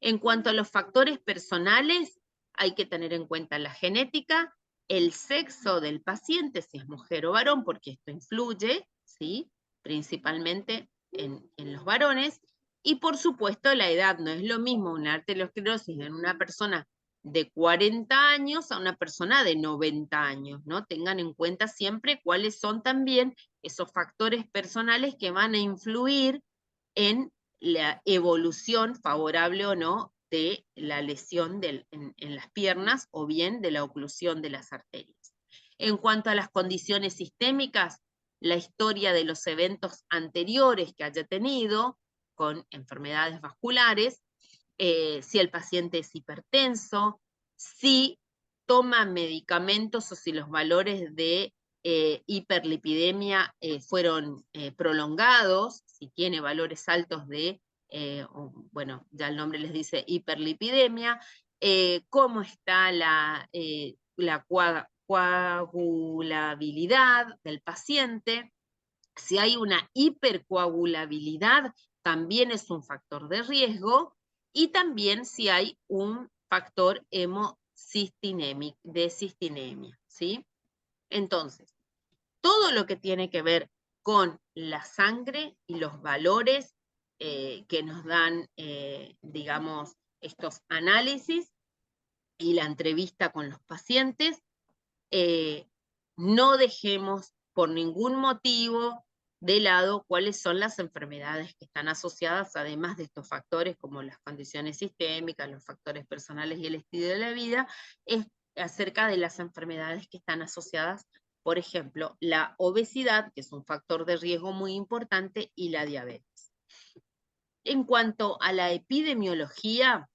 En cuanto a los factores personales, hay que tener en cuenta la genética, el sexo del paciente, si es mujer o varón, porque esto influye, ¿sí? Principalmente en los varones, y por supuesto la edad. No es lo mismo una arteriosclerosis en una persona de 40 años a una persona de 90 años, ¿no? Tengan en cuenta siempre cuáles son también esos factores personales que van a influir en la evolución favorable o no de la lesión en las piernas o bien de la oclusión de las arterias. En cuanto a las condiciones sistémicas, la historia de los eventos anteriores que haya tenido con enfermedades vasculares, si el paciente es hipertenso, si toma medicamentos o si los valores de hiperlipidemia fueron prolongados, si tiene valores altos de, bueno, ya el nombre les dice hiperlipidemia, cómo está la coagulabilidad del paciente. Si hay una hipercoagulabilidad, también es un factor de riesgo, y también si hay un factor de cistinemia, ¿sí? Entonces, todo lo que tiene que ver con la sangre y los valores que nos dan, digamos, estos análisis y la entrevista con los pacientes, no dejemos por ningún motivo de lado cuáles son las enfermedades que están asociadas, además de estos factores como las condiciones sistémicas, los factores personales y el estilo de la vida, es acerca de las enfermedades que están asociadas, por ejemplo, la obesidad, que es un factor de riesgo muy importante, y la diabetes. En cuanto a la epidemiología,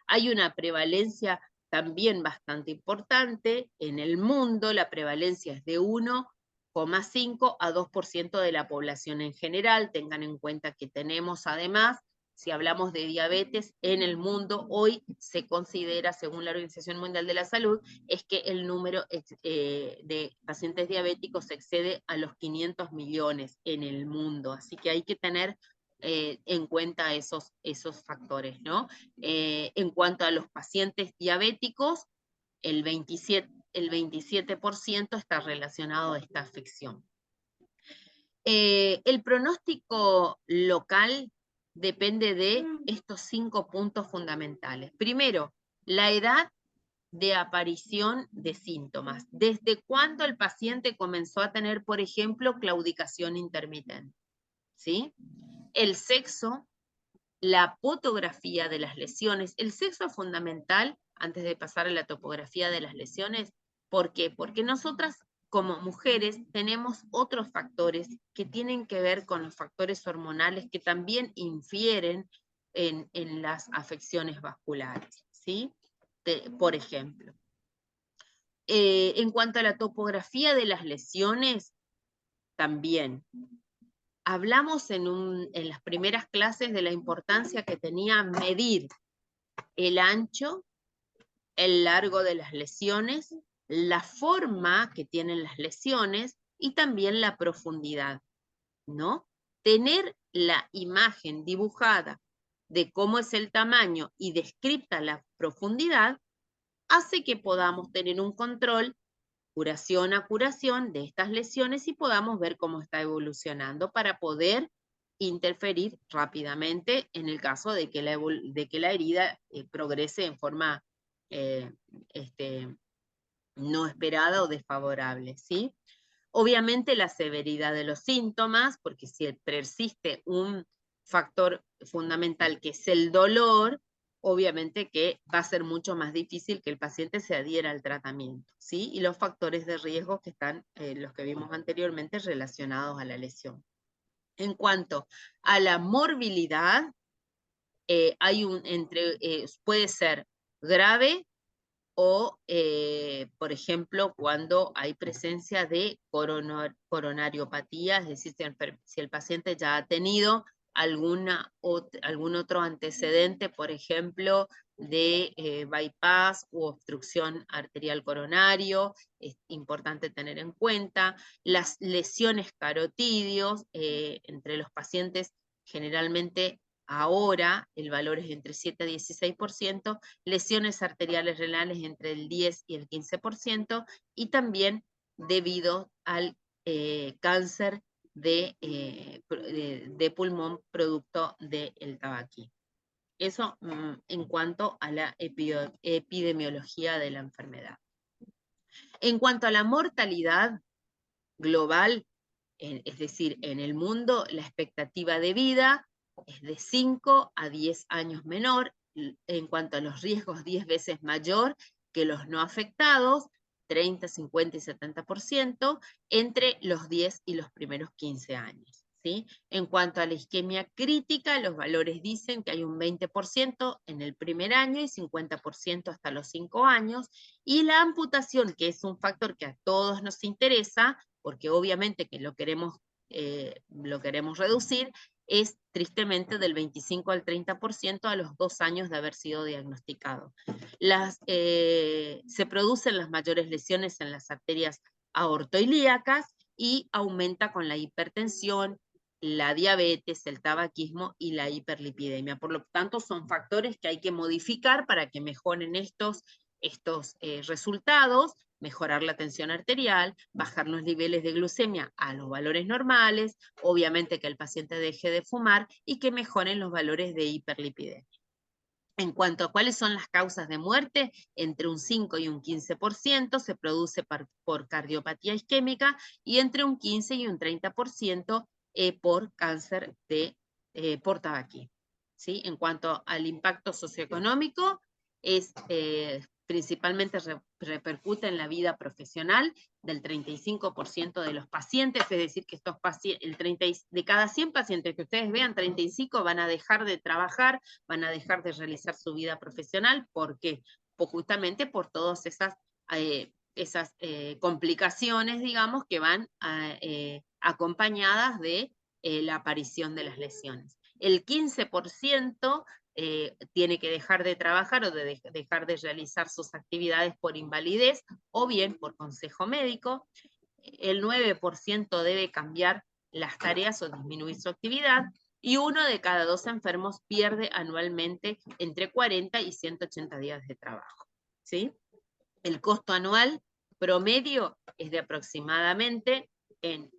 hay una prevalencia también bastante importante en el mundo. La prevalencia es de 1,5 a 2% de la población en general. Tengan en cuenta que tenemos además, si hablamos de diabetes en el mundo, hoy se considera, según la Organización Mundial de la Salud, es que el número de pacientes diabéticos excede a los 500 millones en el mundo. Así que hay que tener en cuenta esos factores, ¿no? En cuanto a los pacientes diabéticos, el 27% está relacionado a esta afección. El pronóstico local depende de estos 5 puntos fundamentales. Primero, la edad de aparición de síntomas. ¿Desde cuándo el paciente comenzó a tener, por ejemplo, claudicación intermitente? ¿Sí? El sexo, la fotografía de las lesiones. El sexo es fundamental antes de pasar a la topografía de las lesiones. ¿Por qué? Porque nosotras como mujeres tenemos otros factores que tienen que ver con los factores hormonales que también infieren en las afecciones vasculares, ¿sí? Por ejemplo, en cuanto a la topografía de las lesiones, también hablamos en las primeras clases de la importancia que tenía medir el ancho, el largo de las lesiones, la forma que tienen las lesiones y también la profundidad, ¿no? Tener la imagen dibujada de cómo es el tamaño y descrita la profundidad hace que podamos tener un control curación a curación de estas lesiones y podamos ver cómo está evolucionando para poder interferir rápidamente en el caso de que la herida progrese en forma no esperada o desfavorable, ¿sí? Obviamente la severidad de los síntomas, porque si persiste un factor fundamental que es el dolor, obviamente que va a ser mucho más difícil que el paciente se adhiera al tratamiento, ¿sí? Y los factores de riesgo que están, los que vimos anteriormente, relacionados a la lesión. En cuanto a la morbilidad, hay puede ser grave o, por ejemplo, cuando hay presencia de coronariopatía, es decir, si el paciente ya ha tenido algún otro antecedente, por ejemplo, de bypass u obstrucción arterial coronario, es importante tener en cuenta. Las lesiones carotidios, entre los pacientes generalmente ahora el valor es entre 7 a 16%, lesiones arteriales renales entre el 10 y el 15%, y también debido al cáncer de pulmón producto del tabaquismo. Eso en cuanto a la epidemiología de la enfermedad. En cuanto a la mortalidad global, es decir, en el mundo, la expectativa de vida es de 5 a 10 años menor, en cuanto a los riesgos 10 veces mayor que los no afectados, 30, 50 y 70%, entre los 10 y los primeros 15 años. ¿Sí? En cuanto a la isquemia crítica, los valores dicen que hay un 20% en el primer año y 50% hasta los 5 años, y la amputación, que es un factor que a todos nos interesa, porque obviamente que lo queremos reducir, es tristemente del 25 al 30% a los 2 años de haber sido diagnosticado. Se producen las mayores lesiones en las arterias aortoilíacas y aumenta con la hipertensión, la diabetes, el tabaquismo y la hiperlipidemia. Por lo tanto, son factores que hay que modificar para que mejoren estos resultados, mejorar la tensión arterial, bajar los niveles de glucemia a los valores normales, obviamente que el paciente deje de fumar y que mejoren los valores de hiperlipidemia. En cuanto a cuáles son las causas de muerte, entre un 5 y un 15% se produce por cardiopatía isquémica y entre un 15 y un 30% por cáncer por tabaquismo. ¿Sí? En cuanto al impacto socioeconómico, principalmente repercute en la vida profesional del 35% de los pacientes, es decir, que estos pacientes, de cada 100 pacientes que ustedes vean, 35 van a dejar de trabajar, van a dejar de realizar su vida profesional. ¿Por qué? Pues justamente por todas esas complicaciones, digamos, que van acompañadas de la aparición de las lesiones. El 15% tiene que dejar de trabajar o dejar de realizar sus actividades por invalidez o bien por consejo médico. El 9% debe cambiar las tareas o disminuir su actividad, y 1 de cada 2 enfermos pierde anualmente entre 40 y 180 días de trabajo. ¿Sí? El costo anual promedio es de aproximadamente en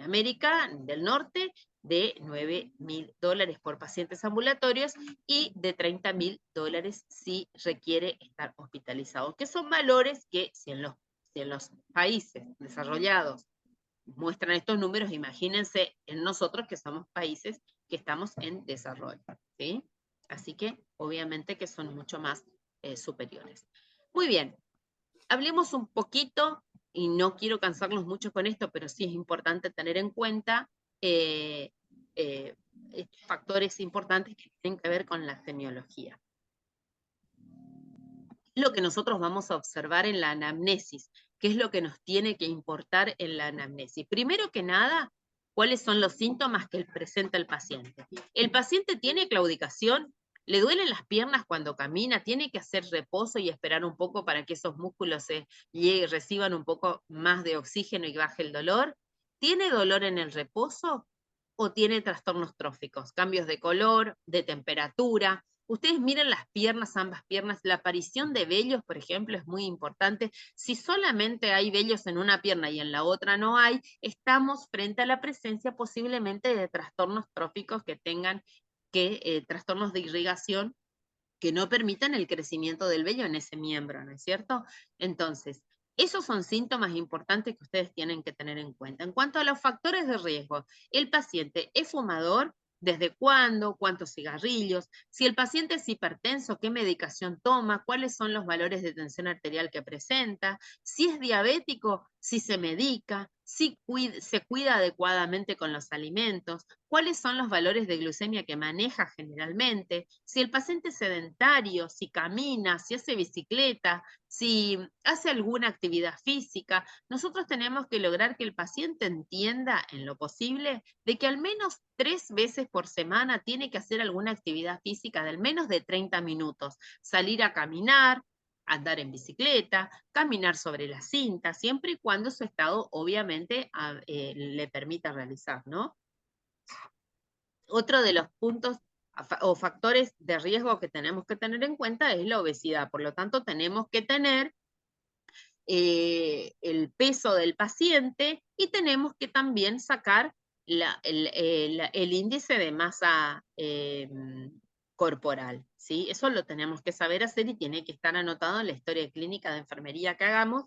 América del Norte de $9.000 por pacientes ambulatorios y de $30.000 si requiere estar hospitalizado, que son valores que si en los países desarrollados muestran estos números, imagínense en nosotros que somos países que estamos en desarrollo, ¿sí? Así que obviamente que son mucho más superiores. Muy bien, hablemos un poquito, y no quiero cansarlos mucho con esto, pero sí es importante tener en cuenta factores importantes que tienen que ver con la semiología. Lo que nosotros vamos a observar en la anamnesis, ¿qué es lo que nos tiene que importar en la anamnesis? Primero que nada, ¿cuáles son los síntomas que presenta el paciente? ¿El paciente tiene claudicación? ¿Le duelen las piernas cuando camina? ¿Tiene que hacer reposo y esperar un poco para que esos músculos reciban un poco más de oxígeno y baje el dolor? ¿Tiene dolor en el reposo? ¿O tiene trastornos tróficos? Cambios de color, de temperatura. Ustedes miren las piernas, ambas piernas. La aparición de vellos, por ejemplo, es muy importante. Si solamente hay vellos en una pierna y en la otra no hay, estamos frente a la presencia posiblemente de trastornos tróficos que tengan trastornos de irrigación que no permitan el crecimiento del vello en ese miembro, ¿no es cierto? Entonces, Esos son síntomas importantes que ustedes tienen que tener en cuenta. En cuanto a los factores de riesgo, ¿el paciente es fumador? ¿Desde cuándo? ¿Cuántos cigarrillos? Si el paciente es hipertenso, ¿qué medicación toma? ¿Cuáles son los valores de tensión arterial que presenta? Si es diabético, si se medica, si se cuida adecuadamente con los alimentos, cuáles son los valores de glucemia que maneja generalmente, si el paciente es sedentario, si camina, si hace bicicleta, si hace alguna actividad física. Nosotros tenemos que lograr que el paciente entienda en lo posible de que al menos 3 veces por semana tiene que hacer alguna actividad física de al menos de 30 minutos, salir a caminar, andar en bicicleta, caminar sobre la cinta, siempre y cuando su estado obviamente le permita realizar, ¿no? Otro de los puntos o factores de riesgo que tenemos que tener en cuenta es la obesidad. Por lo tanto, tenemos que tener el peso del paciente y tenemos que también sacar el índice de masa corporal, ¿sí? Eso lo tenemos que saber hacer y tiene que estar anotado en la historia clínica de enfermería que hagamos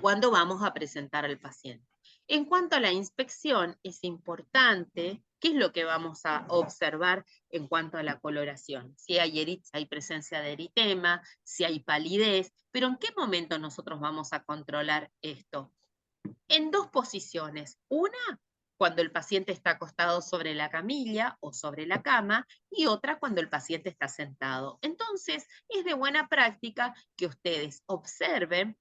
cuando vamos a presentar al paciente. En cuanto a la inspección, es importante, ¿qué es lo que vamos a observar en cuanto a la coloración? Si hay presencia de eritema, si hay palidez, pero ¿en qué momento nosotros vamos a controlar esto? En 2 posiciones. Una, cuando el paciente está acostado sobre la camilla o sobre la cama, y otra cuando el paciente está sentado. Entonces, es de buena práctica que ustedes observen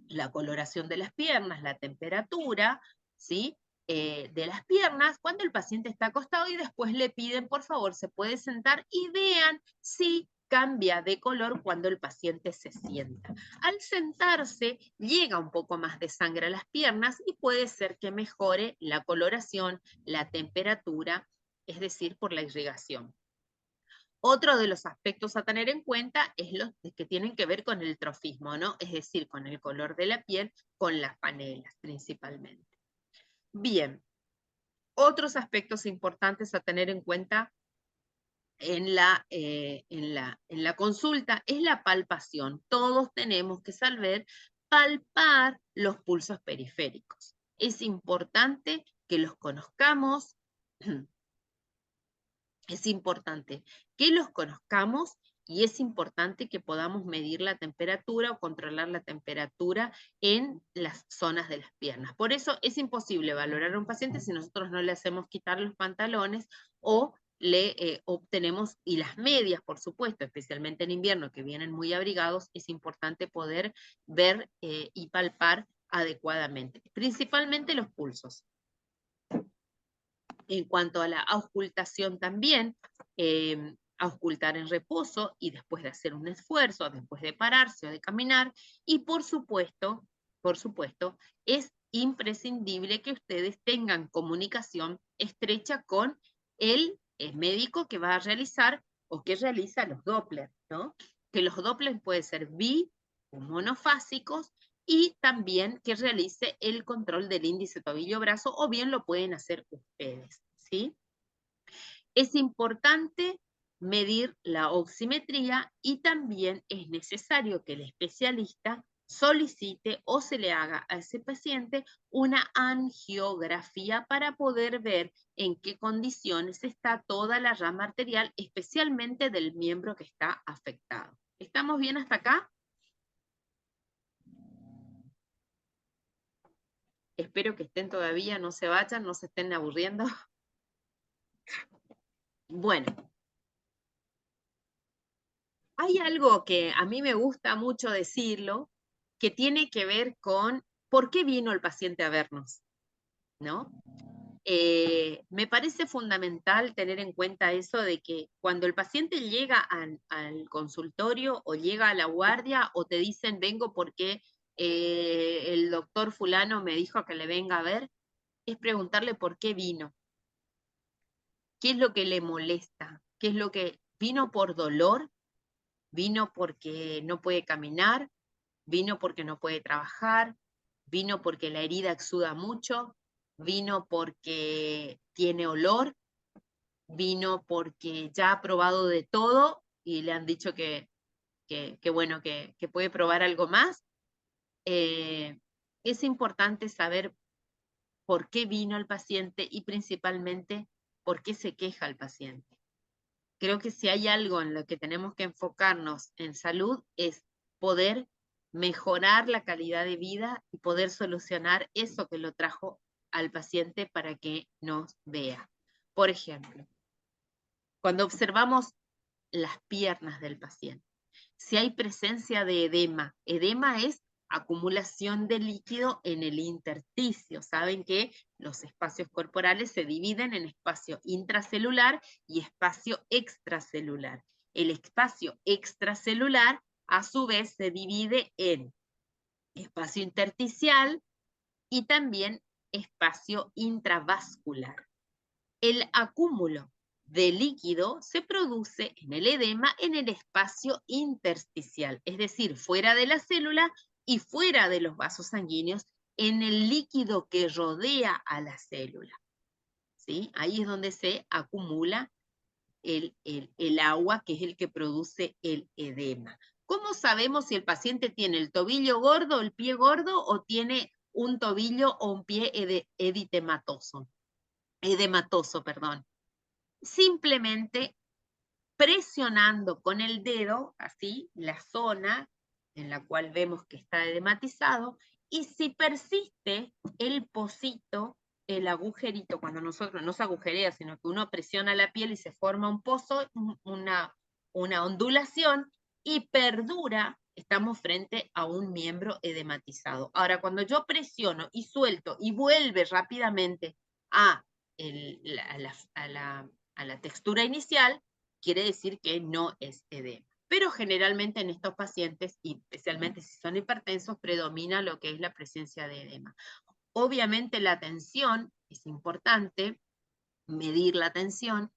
la coloración de las piernas, la temperatura, ¿sí? De las piernas cuando el paciente está acostado y después le piden, por favor, se puede sentar y vean si cambia de color cuando el paciente se sienta. Al sentarse, llega un poco más de sangre a las piernas y puede ser que mejore la coloración, la temperatura, es decir, por la irrigación. Otro de los aspectos a tener en cuenta es los que tienen que ver con el trofismo, ¿no? Es decir, con el color de la piel, con las panelas principalmente. Bien, otros aspectos importantes a tener en cuenta en la consulta es la palpación. Todos tenemos que saber palpar los pulsos periféricos. Es importante que los conozcamos. Es importante que los conozcamos y es importante que podamos medir la temperatura o controlar la temperatura en las zonas de las piernas. Por eso es imposible valorar a un paciente si nosotros no le hacemos quitar los pantalones o le obtenemos, y las medias, por supuesto, especialmente en invierno, que vienen muy abrigados, es importante poder ver y palpar adecuadamente, principalmente los pulsos. En cuanto a la auscultación también, auscultar en reposo y después de hacer un esfuerzo, después de pararse o de caminar, y por supuesto, es imprescindible que ustedes tengan comunicación estrecha con el médico que va a realizar o que realiza los Doppler, ¿no? Que los Doppler pueden ser bi o monofásicos, y también que realice el control del índice tobillo-brazo, o bien lo pueden hacer ustedes, ¿sí? Es importante medir la oximetría y también es necesario que el especialista solicite o se le haga a ese paciente una angiografía para poder ver en qué condiciones está toda la rama arterial, especialmente del miembro que está afectado. ¿Estamos bien hasta acá? Espero que estén todavía, no se vayan, no se estén aburriendo. Bueno, hay algo que a mí me gusta mucho decirlo, que tiene que ver con por qué vino el paciente a vernos, ¿no? Me parece fundamental tener en cuenta eso de que cuando el paciente llega al consultorio o llega a la guardia o te dicen vengo porque el doctor fulano me dijo que le venga a ver, es preguntarle por qué vino. ¿Qué es lo que le molesta? ¿Qué es lo que vino por dolor? ¿Vino porque no puede caminar? ¿Vino porque no puede trabajar? ¿Vino porque la herida exuda mucho? ¿Vino porque tiene olor? ¿Vino porque ya ha probado de todo y le han dicho que bueno, que puede probar algo más? es importante saber por qué vino el paciente y principalmente por qué se queja el paciente. Creo que si hay algo en lo que tenemos que enfocarnos en salud es poder mejorar la calidad de vida y poder solucionar eso que lo trajo al paciente para que nos vea. Por ejemplo, cuando observamos las piernas del paciente, si hay presencia de edema, edema es acumulación de líquido en el intersticio. Saben que los espacios corporales se dividen en espacio intracelular y espacio extracelular. El espacio extracelular, a su vez, se divide en espacio intersticial y también espacio intravascular. El acúmulo de líquido se produce en el edema en el espacio intersticial, es decir, fuera de la célula y fuera de los vasos sanguíneos, en el líquido que rodea a la célula. ¿Sí? Ahí es donde se acumula el agua, que es el que produce el edema. ¿Cómo sabemos si el paciente tiene el tobillo gordo, el pie gordo, o tiene un tobillo o un pie edematoso? Simplemente presionando con el dedo, así, la zona en la cual vemos que está edematizado, y si persiste el pocito, el agujerito, cuando nosotros no se agujerea, sino que uno presiona la piel y se forma un pozo, una ondulación, y perdura, estamos frente a un miembro edematizado. Ahora, cuando yo presiono y suelto y vuelve rápidamente a la textura inicial, quiere decir que no es edema. Pero generalmente en estos pacientes, y especialmente si son hipertensos, predomina lo que es la presencia de edema. Obviamente la tensión es importante, medir la tensión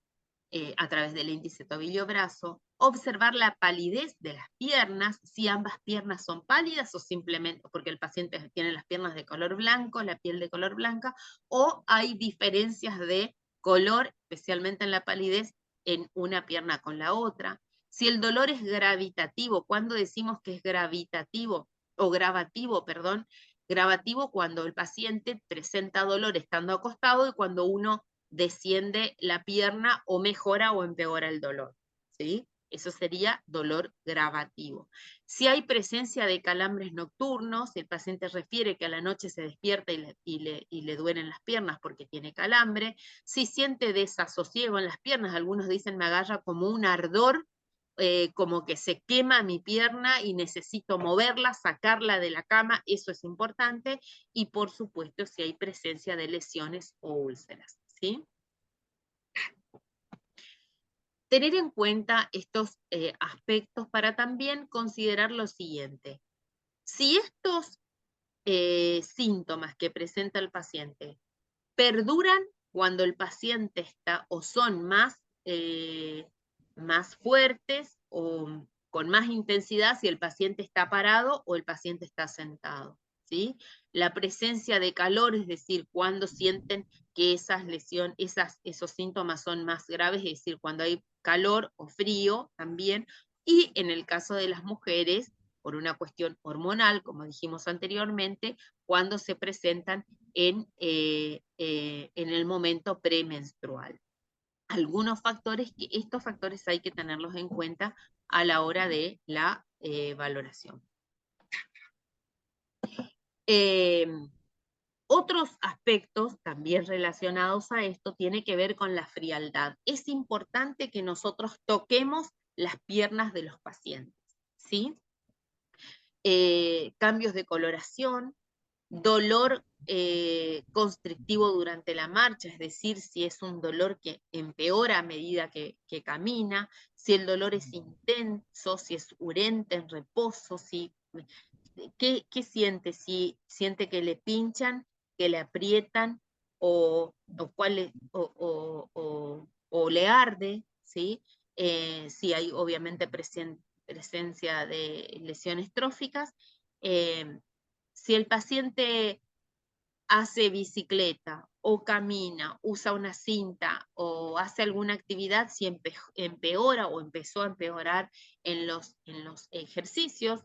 a través del índice tobillo-brazo, observar la palidez de las piernas, si ambas piernas son pálidas o simplemente porque el paciente tiene las piernas de color blanco, la piel de color blanca, o hay diferencias de color, especialmente en la palidez, en una pierna con la otra. Si el dolor es gravitativo, ¿cuándo decimos que es gravitativo? O gravativo, perdón. Gravativo cuando el paciente presenta dolor estando acostado y cuando uno desciende la pierna o mejora o empeora el dolor, ¿sí? Eso sería dolor gravativo. Si hay presencia de calambres nocturnos, el paciente refiere que a la noche se despierta y le duelen las piernas porque tiene calambre. Si siente desasosiego en las piernas, algunos dicen me agarra como un ardor, como que se quema mi pierna y necesito moverla, sacarla de la cama, eso es importante. Y por supuesto, si hay presencia de lesiones o úlceras, ¿sí? Tener en cuenta estos aspectos para también considerar lo siguiente. Si estos síntomas que presenta el paciente perduran cuando el paciente está o son más fuertes o con más intensidad si el paciente está parado o el paciente está sentado, ¿sí? La presencia de calor, es decir, cuando sienten que esos síntomas son más graves, es decir, cuando hay calor o frío también, y en el caso de las mujeres, por una cuestión hormonal, como dijimos anteriormente, cuando se presentan en el momento premenstrual. Algunos factores, estos factores hay que tenerlos en cuenta a la hora de la valoración. Otros aspectos también relacionados a esto tiene que ver con la frialdad. Es importante que nosotros toquemos las piernas de los pacientes, ¿sí? Cambios de coloración, dolor constrictivo durante la marcha, es decir, si es un dolor que empeora a medida que camina, si el dolor es intenso, si es urente en reposo, ¿qué siente? Si siente que le pinchan, que le aprietan o le arde, ¿sí? Si hay obviamente presencia de lesiones tróficas. Si el paciente hace bicicleta o camina, usa una cinta o hace alguna actividad, si empeora o empezó a empeorar en los ejercicios,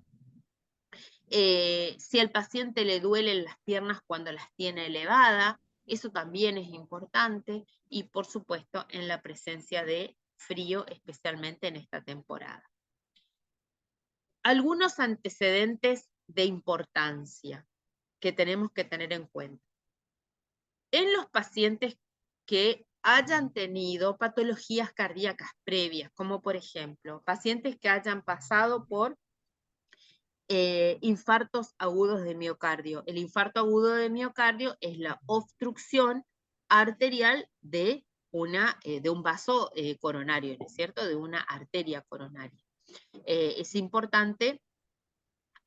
Si al paciente le duelen las piernas cuando las tiene elevadas, eso también es importante, y por supuesto en la presencia de frío, especialmente en esta temporada. Algunos antecedentes de importancia que tenemos que tener en cuenta. En los pacientes que hayan tenido patologías cardíacas previas, como por ejemplo, pacientes que hayan pasado por infartos agudos de miocardio. El infarto agudo de miocardio es la obstrucción arterial de un vaso coronario, ¿no es cierto? De una arteria coronaria. Es importante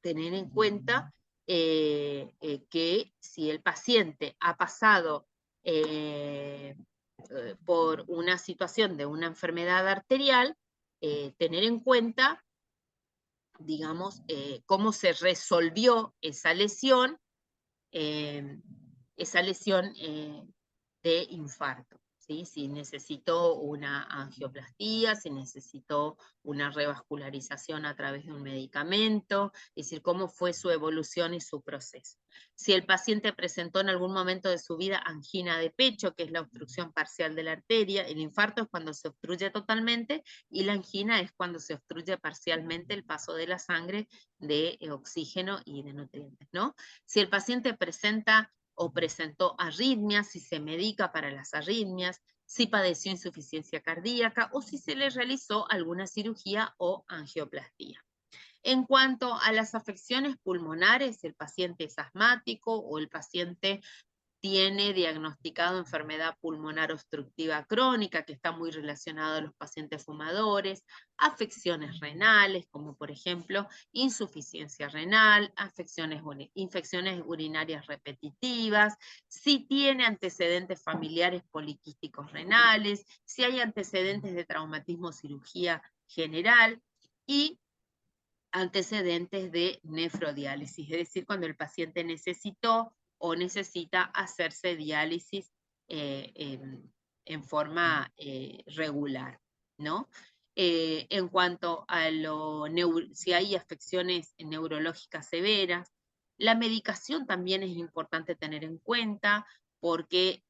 tener en cuenta que si el paciente ha pasado por una situación de una enfermedad arterial, tener en cuenta, digamos, cómo se resolvió esa lesión eh, de infarto. ¿Sí? Si necesitó una angioplastía, si necesitó una revascularización a través de un medicamento, es decir, cómo fue su evolución y su proceso. Si el paciente presentó en algún momento de su vida angina de pecho, que es la obstrucción parcial de la arteria, el infarto es cuando se obstruye totalmente y la angina es cuando se obstruye parcialmente el paso de la sangre de oxígeno y de nutrientes, ¿no? Si el paciente presenta o presentó arritmias, si se medica para las arritmias, si padeció insuficiencia cardíaca o si se le realizó alguna cirugía o angioplastía. En cuanto a las afecciones pulmonares, el paciente es asmático o el paciente tiene diagnosticado enfermedad pulmonar obstructiva crónica, que está muy relacionado a los pacientes fumadores, afecciones renales, como por ejemplo insuficiencia renal, infecciones urinarias repetitivas, si tiene antecedentes familiares poliquísticos renales, si hay antecedentes de traumatismo cirugía general y antecedentes de nefrodiálisis, es decir, cuando el paciente necesitó o necesita hacerse diálisis en forma regular, ¿no? En cuanto a si hay afecciones neurológicas severas, la medicación también es importante tener en cuenta porque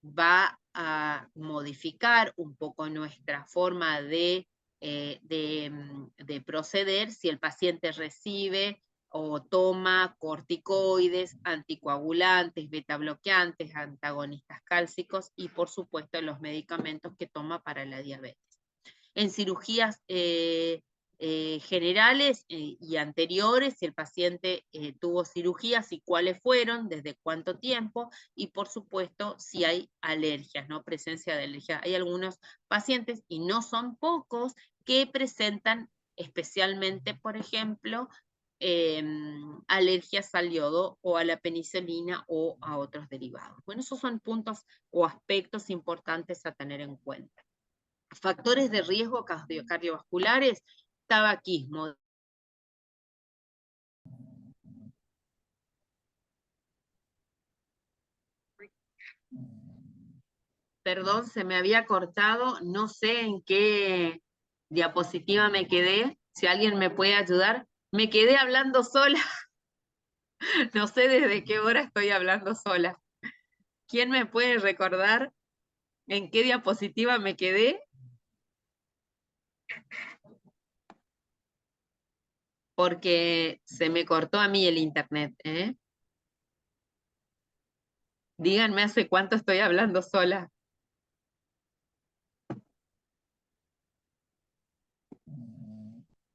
va a modificar un poco nuestra forma de proceder si el paciente recibe o toma corticoides, anticoagulantes, betabloqueantes, antagonistas cálcicos y por supuesto los medicamentos que toma para la diabetes. En cirugías generales y anteriores, si el paciente tuvo cirugías y cuáles fueron, desde cuánto tiempo, y por supuesto si hay alergias, ¿no? Presencia de alergias. Hay algunos pacientes, y no son pocos, que presentan especialmente, por ejemplo, alergias al yodo o a la penicilina o a otros derivados. Bueno, esos son puntos o aspectos importantes a tener en cuenta. Factores de riesgo cardiovasculares, tabaquismo. Perdón, se me había cortado, no sé en qué diapositiva me quedé, si alguien me puede ayudar. Me quedé hablando sola, no sé desde qué hora estoy hablando sola. ¿Quién me puede recordar en qué diapositiva me quedé? Porque se me cortó a mí el internet, ¿eh? Díganme hace cuánto estoy hablando sola.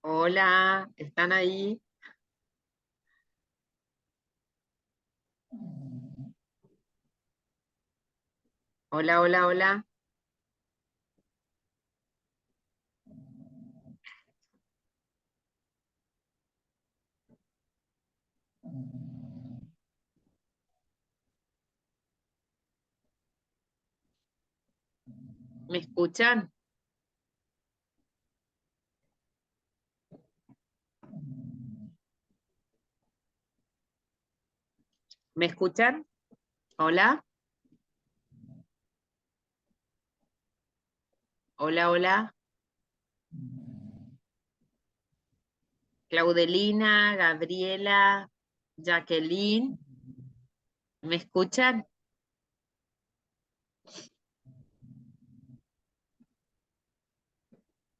Hola, ¿están ahí? Hola, hola, hola. ¿Me escuchan? ¿Me escuchan? Hola, hola, hola. Claudelina, Gabriela, Jacqueline, ¿me escuchan?